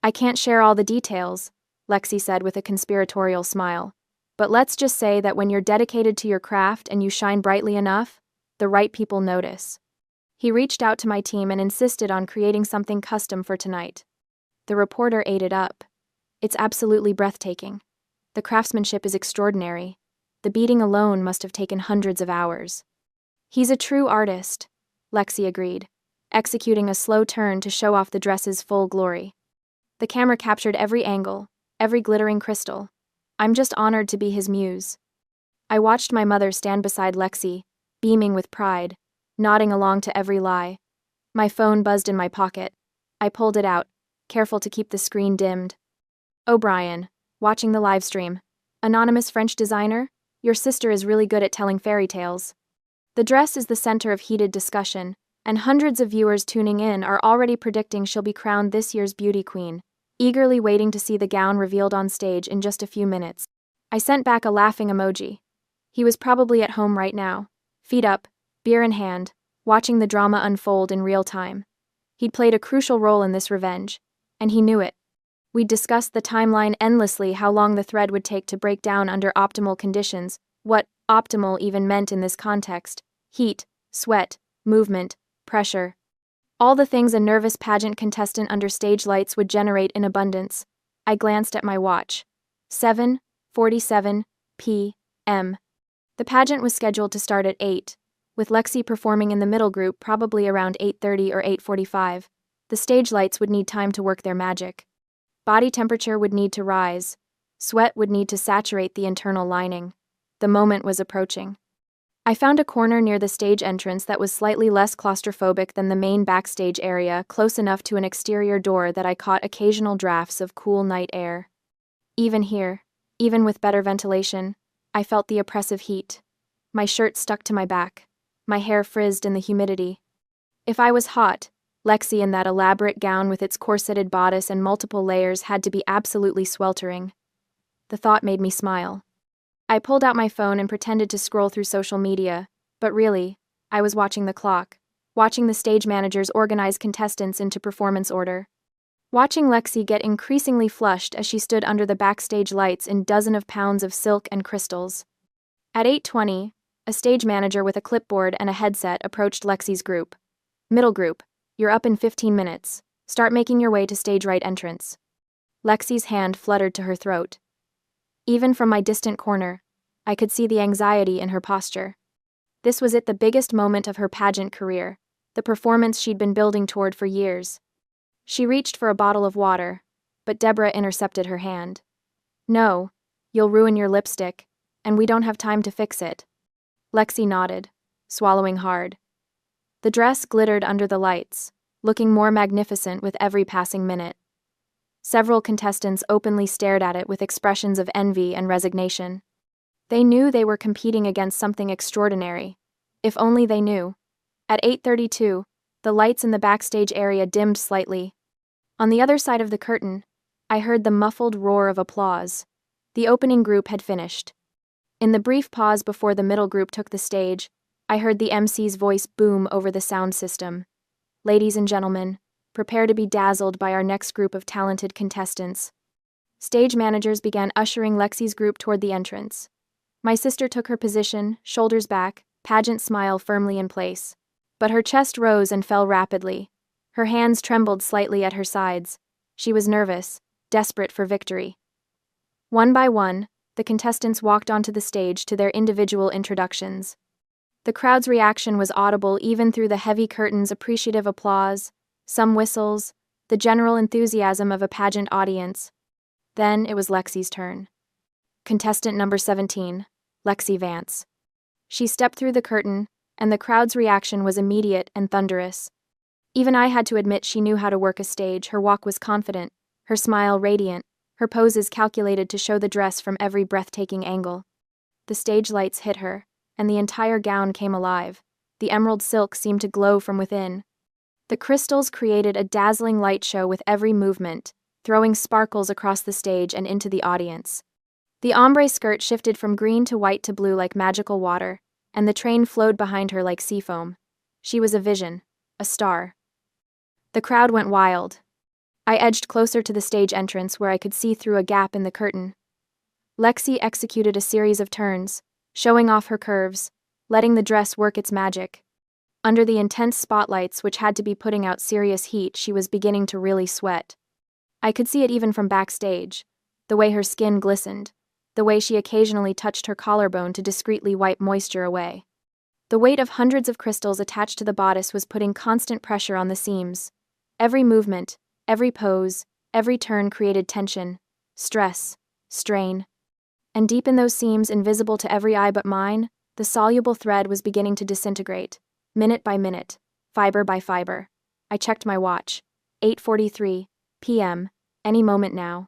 "I can't share all the details," Lexi said with a conspiratorial smile. "But let's just say that when you're dedicated to your craft and you shine brightly enough, the right people notice." He reached out to my team and insisted on creating something custom for tonight. The reporter ate it up. "It's absolutely breathtaking. The craftsmanship is extraordinary. The beading alone must have taken hundreds of hours." "He's a true artist," Lexi agreed, executing a slow turn to show off the dress's full glory. The camera captured every angle, every glittering crystal. I'm just honored to be his muse. I watched my mother stand beside Lexi, beaming with pride, nodding along to every lie. My phone buzzed in my pocket. I pulled it out, careful to keep the screen dimmed. "O'Brien, watching the live stream. Anonymous French designer, your sister is really good at telling fairy tales." The dress is the center of heated discussion, and hundreds of viewers tuning in are already predicting she'll be crowned this year's beauty queen, eagerly waiting to see the gown revealed on stage in just a few minutes. I sent back a laughing emoji. He was probably at home right now, feet up, beer in hand, watching the drama unfold in real time. He'd played a crucial role in this revenge, and he knew it. We'd discussed the timeline endlessly, how long the thread would take to break down under optimal conditions, what optimal even meant in this context: heat, sweat, movement, pressure. All the things a nervous pageant contestant under stage lights would generate in abundance. I glanced at my watch. 7:47 p.m. The pageant was scheduled to start at 8, with Lexi performing in the middle group probably around 8:30 or 8:45. The stage lights would need time to work their magic. Body temperature would need to rise. Sweat would need to saturate the internal lining. The moment was approaching. I found a corner near the stage entrance that was slightly less claustrophobic than the main backstage area, close enough to an exterior door that I caught occasional drafts of cool night air. Even here, even with better ventilation, I felt the oppressive heat. My shirt stuck to my back. My hair frizzed in the humidity. If I was hot, Lexi in that elaborate gown with its corseted bodice and multiple layers had to be absolutely sweltering. The thought made me smile. I pulled out my phone and pretended to scroll through social media, but really, I was watching the clock, watching the stage managers organize contestants into performance order. Watching Lexi get increasingly flushed as she stood under the backstage lights in dozens of pounds of silk and crystals. At 8:20, a stage manager with a clipboard and a headset approached Lexi's group. "Middle group, you're up in 15 minutes. Start making your way to stage right entrance." Lexi's hand fluttered to her throat. Even from my distant corner, I could see the anxiety in her posture. This was the biggest moment of her pageant career, the performance she'd been building toward for years. She reached for a bottle of water, but Deborah intercepted her hand. "No, you'll ruin your lipstick, and we don't have time to fix it." Lexi nodded, swallowing hard. The dress glittered under the lights, looking more magnificent with every passing minute. Several contestants openly stared at it with expressions of envy and resignation. They knew they were competing against something extraordinary. If only they knew. At 8:32, the lights in the backstage area dimmed slightly. On the other side of the curtain, I heard the muffled roar of applause. The opening group had finished. In the brief pause before the middle group took the stage, I heard the MC's voice boom over the sound system. "Ladies and gentlemen, prepare to be dazzled by our next group of talented contestants." Stage managers began ushering Lexi's group toward the entrance. My sister took her position, shoulders back, pageant smile firmly in place. But her chest rose and fell rapidly. Her hands trembled slightly at her sides. She was nervous, desperate for victory. One by one, the contestants walked onto the stage to their individual introductions. The crowd's reaction was audible even through the heavy curtains, appreciative applause, some whistles, the general enthusiasm of a pageant audience. Then it was Lexi's turn. Contestant number 17, Lexi Vance. She stepped through the curtain, and the crowd's reaction was immediate and thunderous. Even I had to admit she knew how to work a stage. Her walk was confident, her smile radiant, her poses calculated to show the dress from every breathtaking angle. The stage lights hit her, and the entire gown came alive. The emerald silk seemed to glow from within. The crystals created a dazzling light show with every movement, throwing sparkles across the stage and into the audience. The ombre skirt shifted from green to white to blue like magical water, and the train flowed behind her like sea foam. She was a vision, a star. The crowd went wild. I edged closer to the stage entrance where I could see through a gap in the curtain. Lexi executed a series of turns, showing off her curves, letting the dress work its magic. Under the intense spotlights, which had to be putting out serious heat, she was beginning to really sweat. I could see it even from backstage, the way her skin glistened, the way she occasionally touched her collarbone to discreetly wipe moisture away. The weight of hundreds of crystals attached to the bodice was putting constant pressure on the seams. Every movement, every pose, every turn created tension, stress, strain. And deep in those seams, invisible to every eye but mine, the soluble thread was beginning to disintegrate. Minute by minute, fiber by fiber. I checked my watch. 8:43 p.m., any moment now.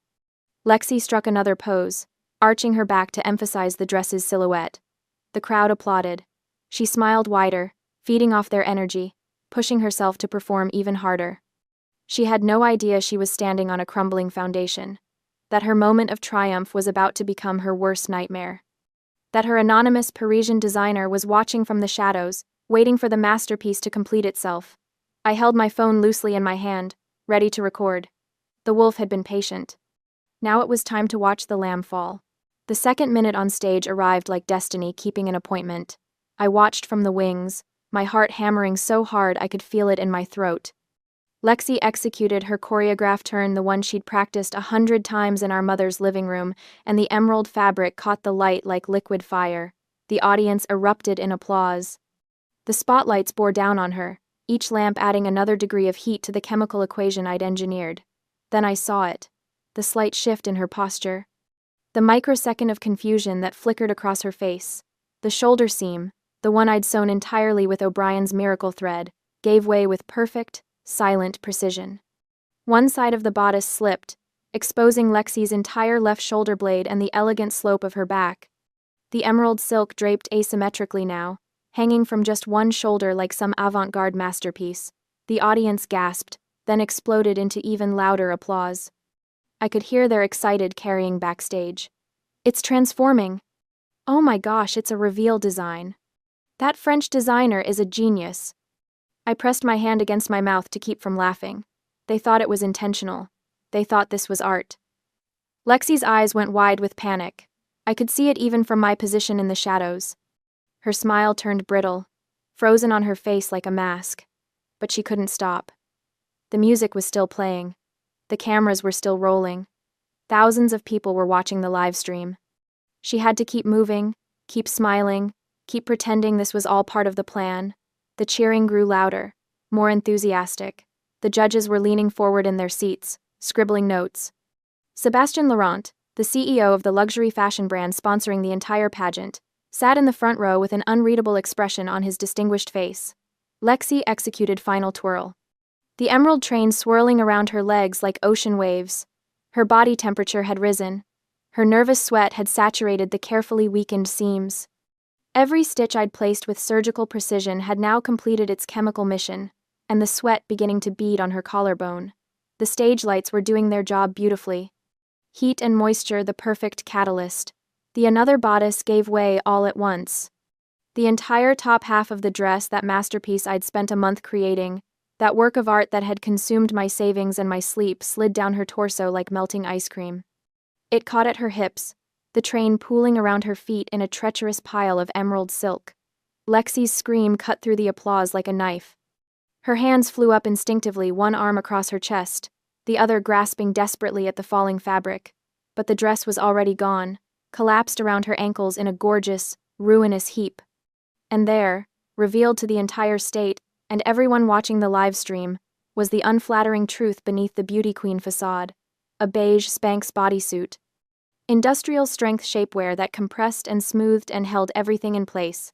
Lexi struck another pose, arching her back to emphasize the dress's silhouette. The crowd applauded. She smiled wider, feeding off their energy, pushing herself to perform even harder. She had no idea she was standing on a crumbling foundation, that her moment of triumph was about to become her worst nightmare, that her anonymous Parisian designer was watching from the shadows, waiting for the masterpiece to complete itself. I held my phone loosely in my hand, ready to record. The wolf had been patient. Now it was time to watch the lamb fall. The second minute on stage arrived like destiny keeping an appointment. I watched from the wings, my heart hammering so hard I could feel it in my throat. Lexi executed her choreographed turn, the one she'd practiced 100 times in our mother's living room, and the emerald fabric caught the light like liquid fire. The audience erupted in applause. The spotlights bore down on her, each lamp adding another degree of heat to the chemical equation I'd engineered. Then I saw it, the slight shift in her posture, the microsecond of confusion that flickered across her face, the shoulder seam, the one I'd sewn entirely with O'Brien's miracle thread, gave way with perfect, silent precision. One side of the bodice slipped, exposing Lexi's entire left shoulder blade and the elegant slope of her back. The emerald silk draped asymmetrically now, hanging from just one shoulder like some avant-garde masterpiece. The audience gasped, then exploded into even louder applause. I could hear their excited carrying backstage. "It's transforming! Oh my gosh, it's a reveal design. That French designer is a genius." I pressed my hand against my mouth to keep from laughing. They thought it was intentional. They thought this was art. Lexi's eyes went wide with panic. I could see it even from my position in the shadows. Her smile turned brittle, frozen on her face like a mask. But she couldn't stop. The music was still playing. The cameras were still rolling. Thousands of people were watching the live stream. She had to keep moving, keep smiling, keep pretending this was all part of the plan. The cheering grew louder, more enthusiastic. The judges were leaning forward in their seats, scribbling notes. Sébastien Laurent, the CEO of the luxury fashion brand sponsoring the entire pageant, sat in the front row with an unreadable expression on his distinguished face. Lexi executed final twirl. The emerald train swirling around her legs like ocean waves. Her body temperature had risen. Her nervous sweat had saturated the carefully weakened seams. Every stitch I'd placed with surgical precision had now completed its chemical mission, and the sweat beginning to bead on her collarbone. The stage lights were doing their job beautifully. Heat and moisture the perfect catalyst. The another bodice gave way all at once. The entire top half of the dress, that masterpiece I'd spent a month creating, that work of art that had consumed my savings and my sleep, slid down her torso like melting ice cream. It caught at her hips, the train pooling around her feet in a treacherous pile of emerald silk. Lexi's scream cut through the applause like a knife. Her hands flew up instinctively, one arm across her chest, the other grasping desperately at the falling fabric. But the dress was already gone, collapsed around her ankles in a gorgeous, ruinous heap. And there, revealed to the entire state, and everyone watching the live stream, was the unflattering truth beneath the beauty queen facade: a beige Spanx bodysuit. Industrial strength shapewear that compressed and smoothed and held everything in place.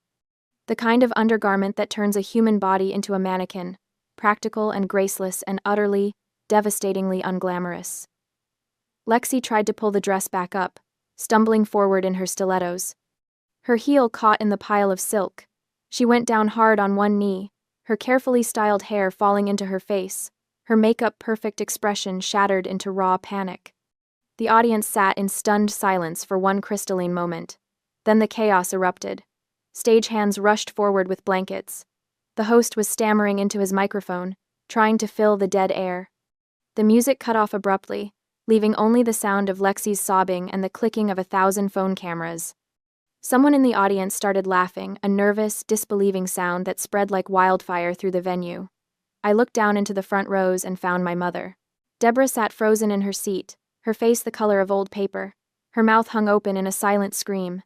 The kind of undergarment that turns a human body into a mannequin, practical and graceless and utterly, devastatingly unglamorous. Lexi tried to pull the dress back up, stumbling forward in her stilettos. Her heel caught in the pile of silk. She went down hard on one knee, her carefully styled hair falling into her face, her makeup perfect expression shattered into raw panic. The audience sat in stunned silence for one crystalline moment. Then the chaos erupted. Stagehands rushed forward with blankets. The host was stammering into his microphone, trying to fill the dead air. The music cut off abruptly, leaving only the sound of Lexi's sobbing and the clicking of 1,000 phone cameras. Someone in the audience started laughing, a nervous, disbelieving sound that spread like wildfire through the venue. I looked down into the front rows and found my mother. Deborah sat frozen in her seat, her face the color of old paper, her mouth hung open in a silent scream.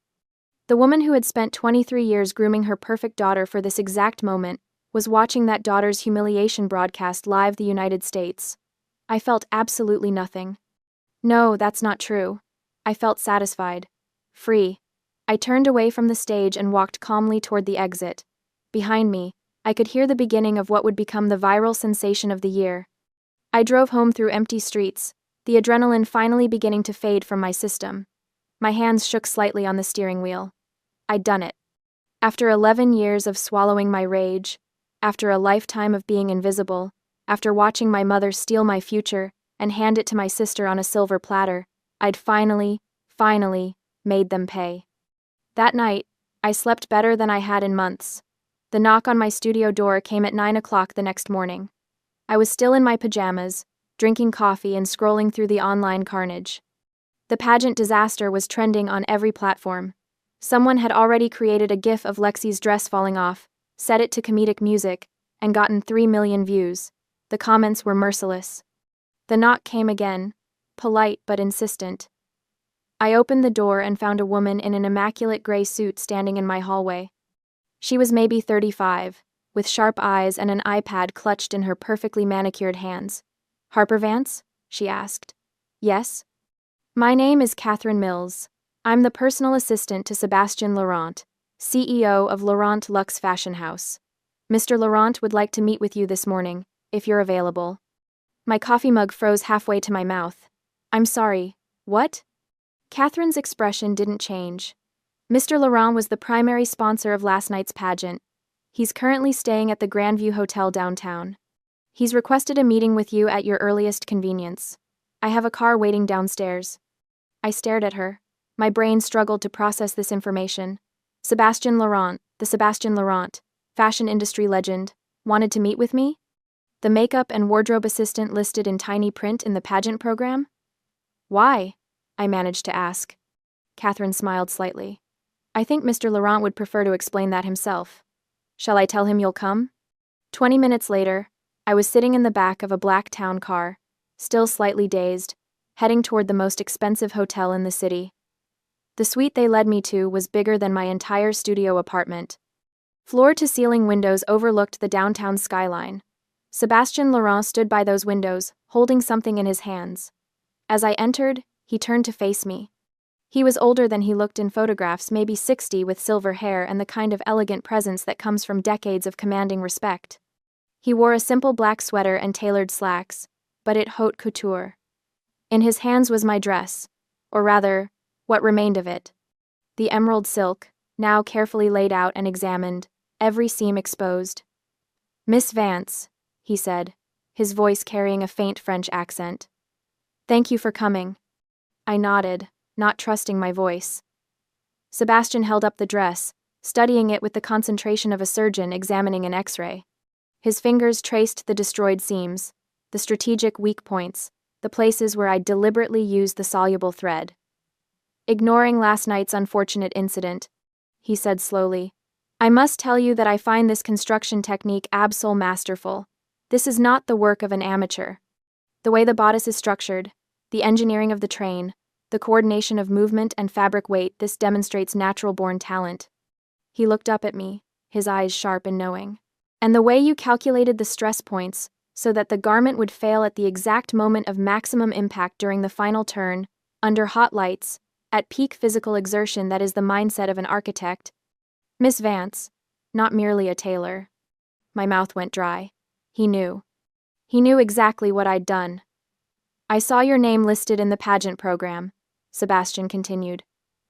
The woman who had spent 23 years grooming her perfect daughter for this exact moment was watching that daughter's humiliation broadcast live the United States. I felt absolutely nothing. No, that's not true. I felt satisfied. Free. I turned away from the stage and walked calmly toward the exit. Behind me, I could hear the beginning of what would become the viral sensation of the year. I drove home through empty streets, the adrenaline finally beginning to fade from my system. My hands shook slightly on the steering wheel. I'd done it. After 11 years of swallowing my rage, after a lifetime of being invisible, after watching my mother steal my future and hand it to my sister on a silver platter, I'd finally made them pay. That night, I slept better than I had in months. The knock on my studio door came at 9 o'clock the next morning. I was still in my pajamas, drinking coffee and scrolling through the online carnage. The pageant disaster was trending on every platform. Someone had already created a GIF of Lexi's dress falling off, set it to comedic music, and gotten 3 million views. The comments were merciless. The knock came again, polite but insistent. I opened the door and found a woman in an immaculate gray suit standing in my hallway. She was maybe 35, with sharp eyes and an iPad clutched in her perfectly manicured hands. "Harper Vance?" she asked. "Yes." "My name is Catherine Mills. I'm the personal assistant to Sébastien Laurent. CEO of Laurent Luxe Fashion House. Mr. Laurent would like to meet with you this morning, if you're available. My coffee mug froze halfway to my mouth. I'm sorry, what? Catherine's expression didn't change. Mr. Laurent was the primary sponsor of last night's pageant. He's currently staying at the Grandview Hotel downtown. He's requested a meeting with you at your earliest convenience. I have a car waiting downstairs. I stared at her. My brain struggled to process this information. Sebastian Laurent, the Sebastian Laurent, fashion industry legend, wanted to meet with me? The makeup and wardrobe assistant listed in tiny print in the pageant program? Why? I managed to ask. Catherine smiled slightly. I think Mr. Laurent would prefer to explain that himself. Shall I tell him you'll come? 20 minutes later, I was sitting in the back of a black town car, still slightly dazed, heading toward the most expensive hotel in the city. The suite they led me to was bigger than my entire studio apartment. Floor-to-ceiling windows overlooked the downtown skyline. Sebastian Laurent stood by those windows, holding something in his hands. As I entered, he turned to face me. He was older than he looked in photographs, maybe 60, with silver hair and the kind of elegant presence that comes from decades of commanding respect. He wore a simple black sweater and tailored slacks, but it haute couture. In his hands was my dress, or rather, what remained of it. The emerald silk, now carefully laid out and examined, every seam exposed. Miss Vance, he said, his voice carrying a faint French accent. Thank you for coming. I nodded, not trusting my voice. Sebastian held up the dress, studying it with the concentration of a surgeon examining an X-ray. His fingers traced the destroyed seams, the strategic weak points, the places where I deliberately used the soluble thread. Ignoring last night's unfortunate incident, he said slowly, I must tell you that I find this construction technique absolutely masterful. This is not the work of an amateur. The way the bodice is structured, the engineering of the train, the coordination of movement and fabric weight, this demonstrates natural-born talent. He looked up at me, his eyes sharp and knowing. And the way you calculated the stress points, so that the garment would fail at the exact moment of maximum impact during the final turn, under hot lights, at peak physical exertion, that is the mindset of an architect. Miss Vance, not merely a tailor. My mouth went dry. He knew. He knew exactly what I'd done. I saw your name listed in the pageant program, Sebastian continued.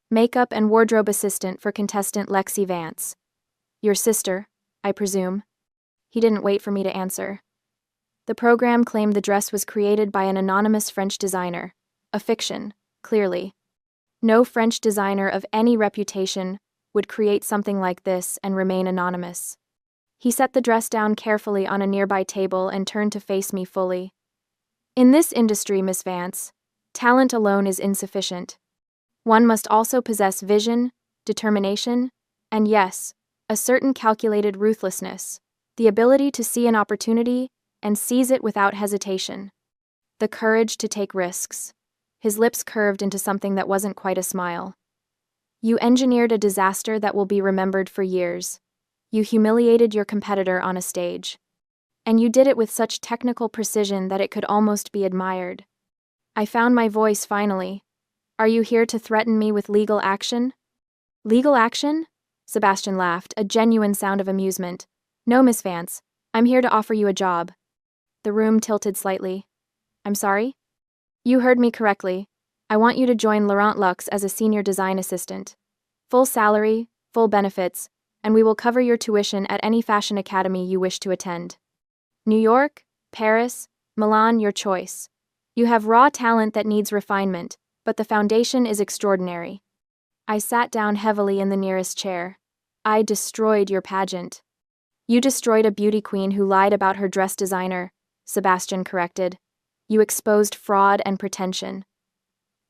Makeup and wardrobe assistant for contestant Lexi Vance. Your sister, I presume. He didn't wait for me to answer. The program claimed the dress was created by an anonymous French designer. A fiction, clearly. No French designer of any reputation would create something like this and remain anonymous. He set the dress down carefully on a nearby table and turned to face me fully. In this industry, Miss Vance, talent alone is insufficient. One must also possess vision, determination, and yes, a certain calculated ruthlessness, the ability to see an opportunity and seize it without hesitation. The courage to take risks. His lips curved into something that wasn't quite a smile. You engineered a disaster that will be remembered for years. You humiliated your competitor on a stage. And you did it with such technical precision that it could almost be admired. I found my voice finally. Are you here to threaten me with legal action? Legal action? Sebastian laughed, a genuine sound of amusement. No, Miss Vance, I'm here to offer you a job. The room tilted slightly. I'm sorry? You heard me correctly. I want you to join Laurent Luxe as a senior design assistant. Full salary, full benefits, and we will cover your tuition at any fashion academy you wish to attend. New York, Paris, Milan, your choice. You have raw talent that needs refinement, but the foundation is extraordinary. I sat down heavily in the nearest chair. I destroyed your pageant. You destroyed a beauty queen who lied about her dress designer, Sebastian corrected. You exposed fraud and pretension.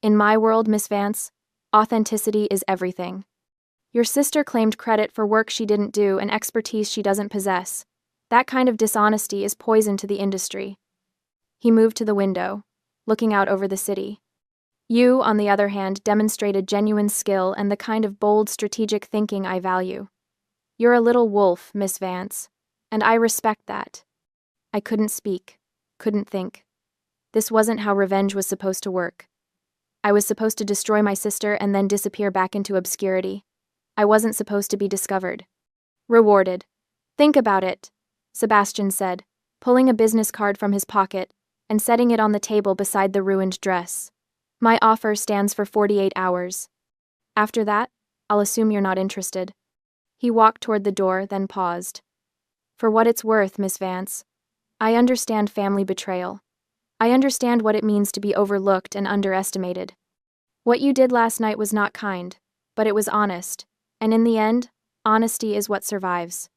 In my world, Miss Vance, authenticity is everything. Your sister claimed credit for work she didn't do and expertise she doesn't possess. That kind of dishonesty is poison to the industry. He moved to the window, looking out over the city. You, on the other hand, demonstrated genuine skill and the kind of bold, strategic thinking I value. You're a little wolf, Miss Vance, and I respect that. I couldn't speak, couldn't think. This wasn't how revenge was supposed to work. I was supposed to destroy my sister and then disappear back into obscurity. I wasn't supposed to be discovered. Rewarded. Think about it, Sebastian said, pulling a business card from his pocket and setting it on the table beside the ruined dress. My offer stands for 48 hours. After that, I'll assume you're not interested. He walked toward the door, then paused. For what it's worth, Miss Vance, I understand family betrayal. I understand what it means to be overlooked and underestimated. What you did last night was not kind, but it was honest, and in the end, honesty is what survives.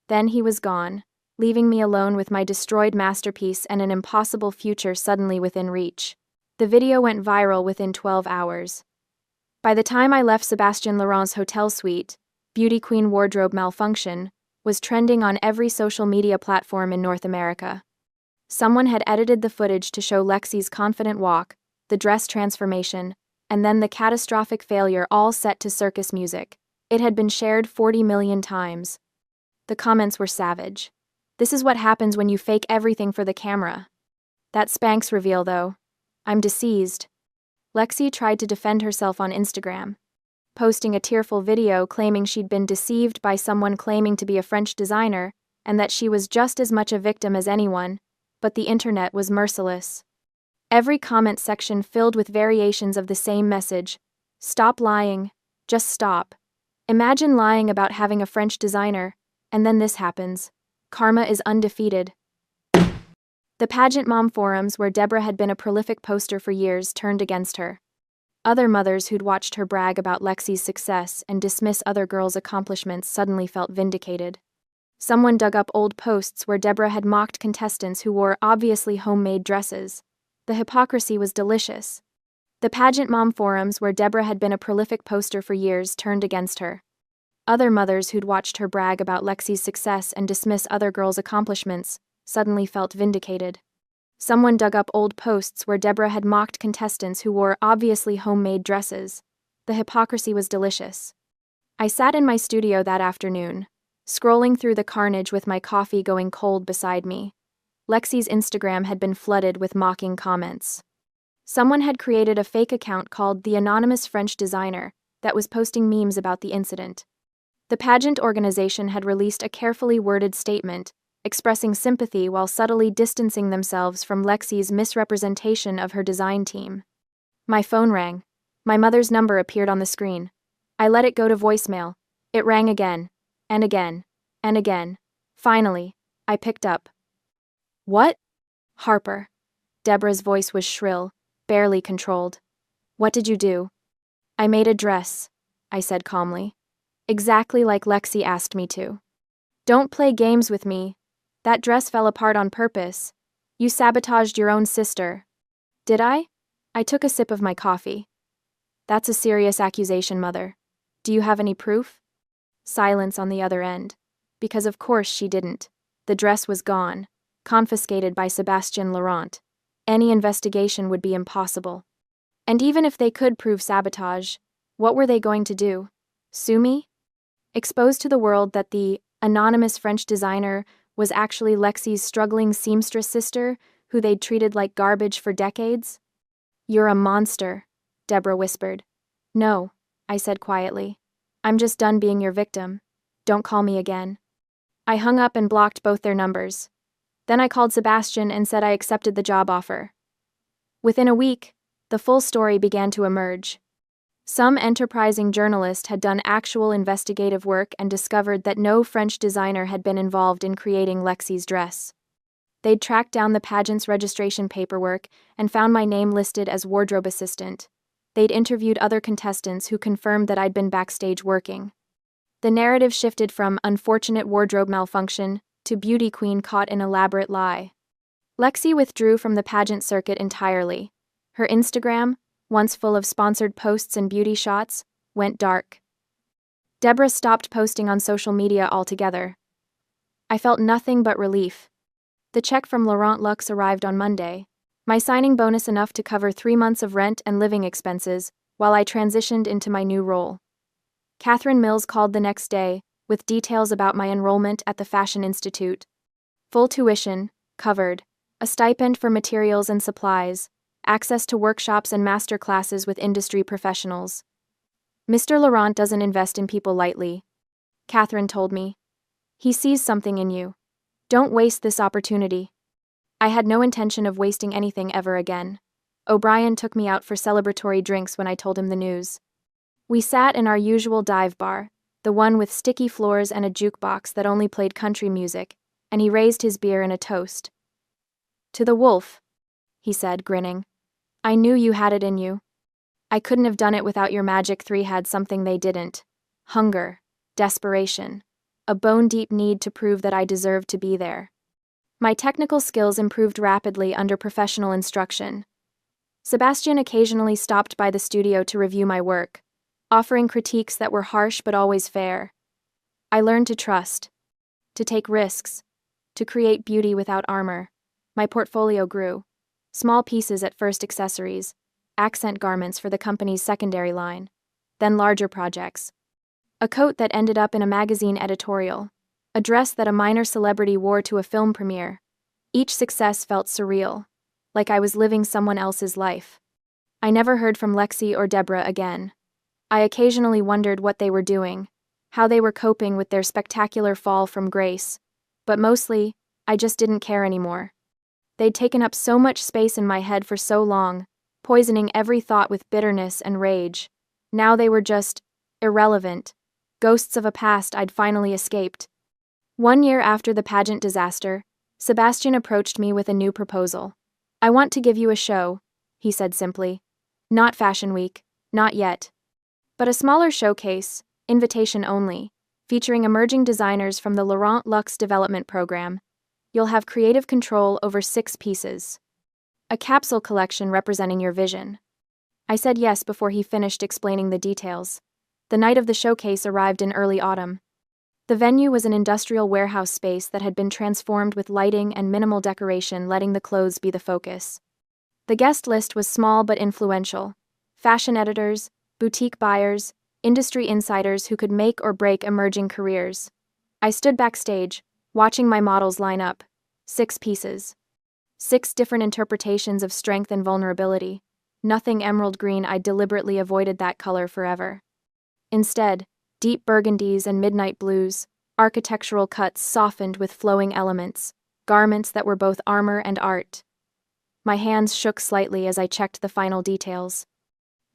Then he was gone, leaving me alone with my destroyed masterpiece and an impossible future suddenly within reach. The video went viral within 12 hours. By the time I left Sébastien Laurent's hotel suite, Beauty Queen wardrobe malfunction was trending on every social media platform in North America. Someone had edited the footage to show Lexi's confident walk, the dress transformation, and then the catastrophic failure all set to circus music. It had been shared 40 million times. The comments were savage. This is what happens when you fake everything for the camera. That Spanx reveal, though. I'm deceased. Lexi tried to defend herself on Instagram, posting a tearful video claiming she'd been deceived by someone claiming to be a French designer and that she was just as much a victim as anyone, but the internet was merciless. Every comment section filled with variations of the same message. Stop lying. Just stop. Imagine lying about having a French designer, and then this happens. Karma is undefeated. The pageant mom forums, where Deborah had been a prolific poster for years, turned against her. Other mothers who'd watched her brag about Lexi's success and dismiss other girls' accomplishments suddenly felt vindicated. Someone dug up old posts where Deborah had mocked contestants who wore obviously homemade dresses. The hypocrisy was delicious. The pageant mom forums, where Deborah had been a prolific poster for years, turned against her. Other mothers who'd watched her brag about Lexi's success and dismiss other girls' accomplishments suddenly felt vindicated. Someone dug up old posts where Deborah had mocked contestants who wore obviously homemade dresses. The hypocrisy was delicious. I sat in my studio that afternoon, scrolling through the carnage with my coffee going cold beside me. Lexi's Instagram had been flooded with mocking comments. Someone had created a fake account called The Anonymous French Designer that was posting memes about the incident. The pageant organization had released a carefully worded statement expressing sympathy while subtly distancing themselves from Lexi's misrepresentation of her design team. My phone rang. My mother's number appeared on the screen. I let it go to voicemail. It rang again, and again, and again. Finally, I picked up. What? Harper. Deborah's voice was shrill, barely controlled. What did you do? I made a dress, I said calmly. Exactly like Lexi asked me to. Don't play games with me. That dress fell apart on purpose. You sabotaged your own sister. Did I? I took a sip of my coffee. That's a serious accusation, Mother. Do you have any proof? Silence on the other end. Because of course she didn't. The dress was gone, confiscated by Sébastien Laurent. Any investigation would be impossible. And even if they could prove sabotage, what were they going to do? Sue me? Expose to the world that the anonymous French designer was actually Lexi's struggling seamstress sister, who they'd treated like garbage for decades? You're a monster, Deborah whispered. No, I said quietly. I'm just done being your victim. Don't call me again. I hung up and blocked both their numbers. Then I called Sebastian and said I accepted the job offer. Within a week, the full story began to emerge. Some enterprising journalist had done actual investigative work and discovered that no French designer had been involved in creating Lexi's dress. They'd tracked down the pageant's registration paperwork and found my name listed as wardrobe assistant. They'd interviewed other contestants who confirmed that I'd been backstage working. The narrative shifted from unfortunate wardrobe malfunction to beauty queen caught in elaborate lie. Lexi withdrew from the pageant circuit entirely. Her Instagram, once full of sponsored posts and beauty shots, went dark. Deborah stopped posting on social media altogether. I felt nothing but relief. The check from Laurent Luxe arrived on Monday, my signing bonus enough to cover 3 months of rent and living expenses while I transitioned into my new role. Catherine Mills called the next day, with details about my enrollment at the Fashion Institute. Full tuition, covered, a stipend for materials and supplies, access to workshops and master classes with industry professionals. Mr. Laurent doesn't invest in people lightly, Catherine told me. He sees something in you. Don't waste this opportunity. I had no intention of wasting anything ever again. O'Brien took me out for celebratory drinks when I told him the news. We sat in our usual dive bar, the one with sticky floors and a jukebox that only played country music, and he raised his beer in a toast. To the wolf, he said, grinning. I knew you had it in you. I couldn't have done it without your magic. 3 had something they didn't. Hunger, desperation, a bone-deep need to prove that I deserved to be there. My technical skills improved rapidly under professional instruction. Sebastian occasionally stopped by the studio to review my work, offering critiques that were harsh but always fair. I learned to trust, to take risks, to create beauty without armor. My portfolio grew. Small pieces at first, accessories, accent garments for the company's secondary line, then larger projects. A coat that ended up in a magazine editorial, a dress that a minor celebrity wore to a film premiere. Each success felt surreal, like I was living someone else's life. I never heard from Lexi or Deborah again. I occasionally wondered what they were doing, how they were coping with their spectacular fall from grace, but mostly, I just didn't care anymore. They'd taken up so much space in my head for so long, poisoning every thought with bitterness and rage. Now they were just irrelevant, ghosts of a past I'd finally escaped. 1 year after the pageant disaster, Sebastian approached me with a new proposal. I want to give you a show, he said simply. Not Fashion Week, not yet. But a smaller showcase, invitation only, featuring emerging designers from the Laurent Luxe Development Program. You'll have creative control over 6 pieces. A capsule collection representing your vision. I said yes before he finished explaining the details. The night of the showcase arrived in early autumn. The venue was an industrial warehouse space that had been transformed with lighting and minimal decoration, letting the clothes be the focus. The guest list was small but influential. Fashion editors, boutique buyers, industry insiders who could make or break emerging careers. I stood backstage, watching my models line up. 6 pieces. 6 different interpretations of strength and vulnerability. Nothing emerald green. I deliberately avoided that color forever. Instead, deep burgundies and midnight blues, architectural cuts softened with flowing elements, garments that were both armor and art. My hands shook slightly as I checked the final details.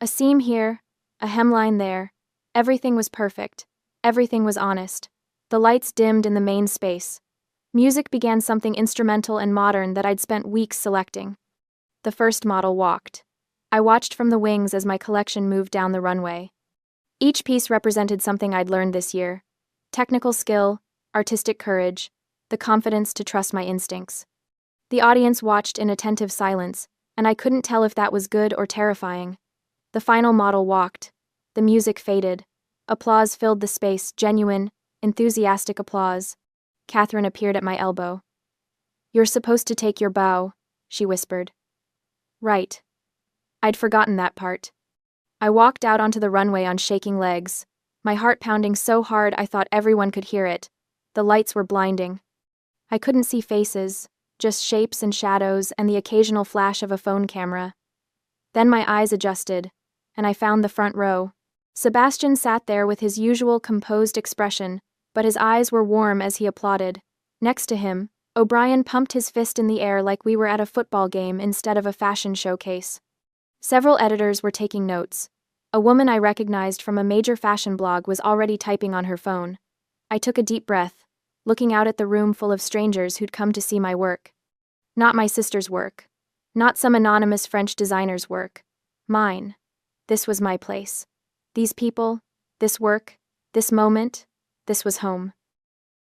A seam here, a hemline there. Everything was perfect. Everything was honest. The lights dimmed in the main space. Music began, something instrumental and modern that I'd spent weeks selecting. The first model walked. I watched from the wings as my collection moved down the runway. Each piece represented something I'd learned this year. Technical skill, artistic courage, the confidence to trust my instincts. The audience watched in attentive silence, and I couldn't tell if that was good or terrifying. The final model walked. The music faded. Applause filled the space, genuine, enthusiastic applause. Catherine appeared at my elbow. You're supposed to take your bow, she whispered. Right. I'd forgotten that part. I walked out onto the runway on shaking legs, my heart pounding so hard I thought everyone could hear it. The lights were blinding. I couldn't see faces, just shapes and shadows and the occasional flash of a phone camera. Then my eyes adjusted, and I found the front row. Sebastian sat there with his usual composed expression, but his eyes were warm as he applauded. Next to him, O'Brien pumped his fist in the air like we were at a football game instead of a fashion showcase. Several editors were taking notes. A woman I recognized from a major fashion blog was already typing on her phone. I took a deep breath, looking out at the room full of strangers who'd come to see my work. Not my sister's work. Not some anonymous French designer's work. Mine. This was my place. These people, this work, this moment, this was home.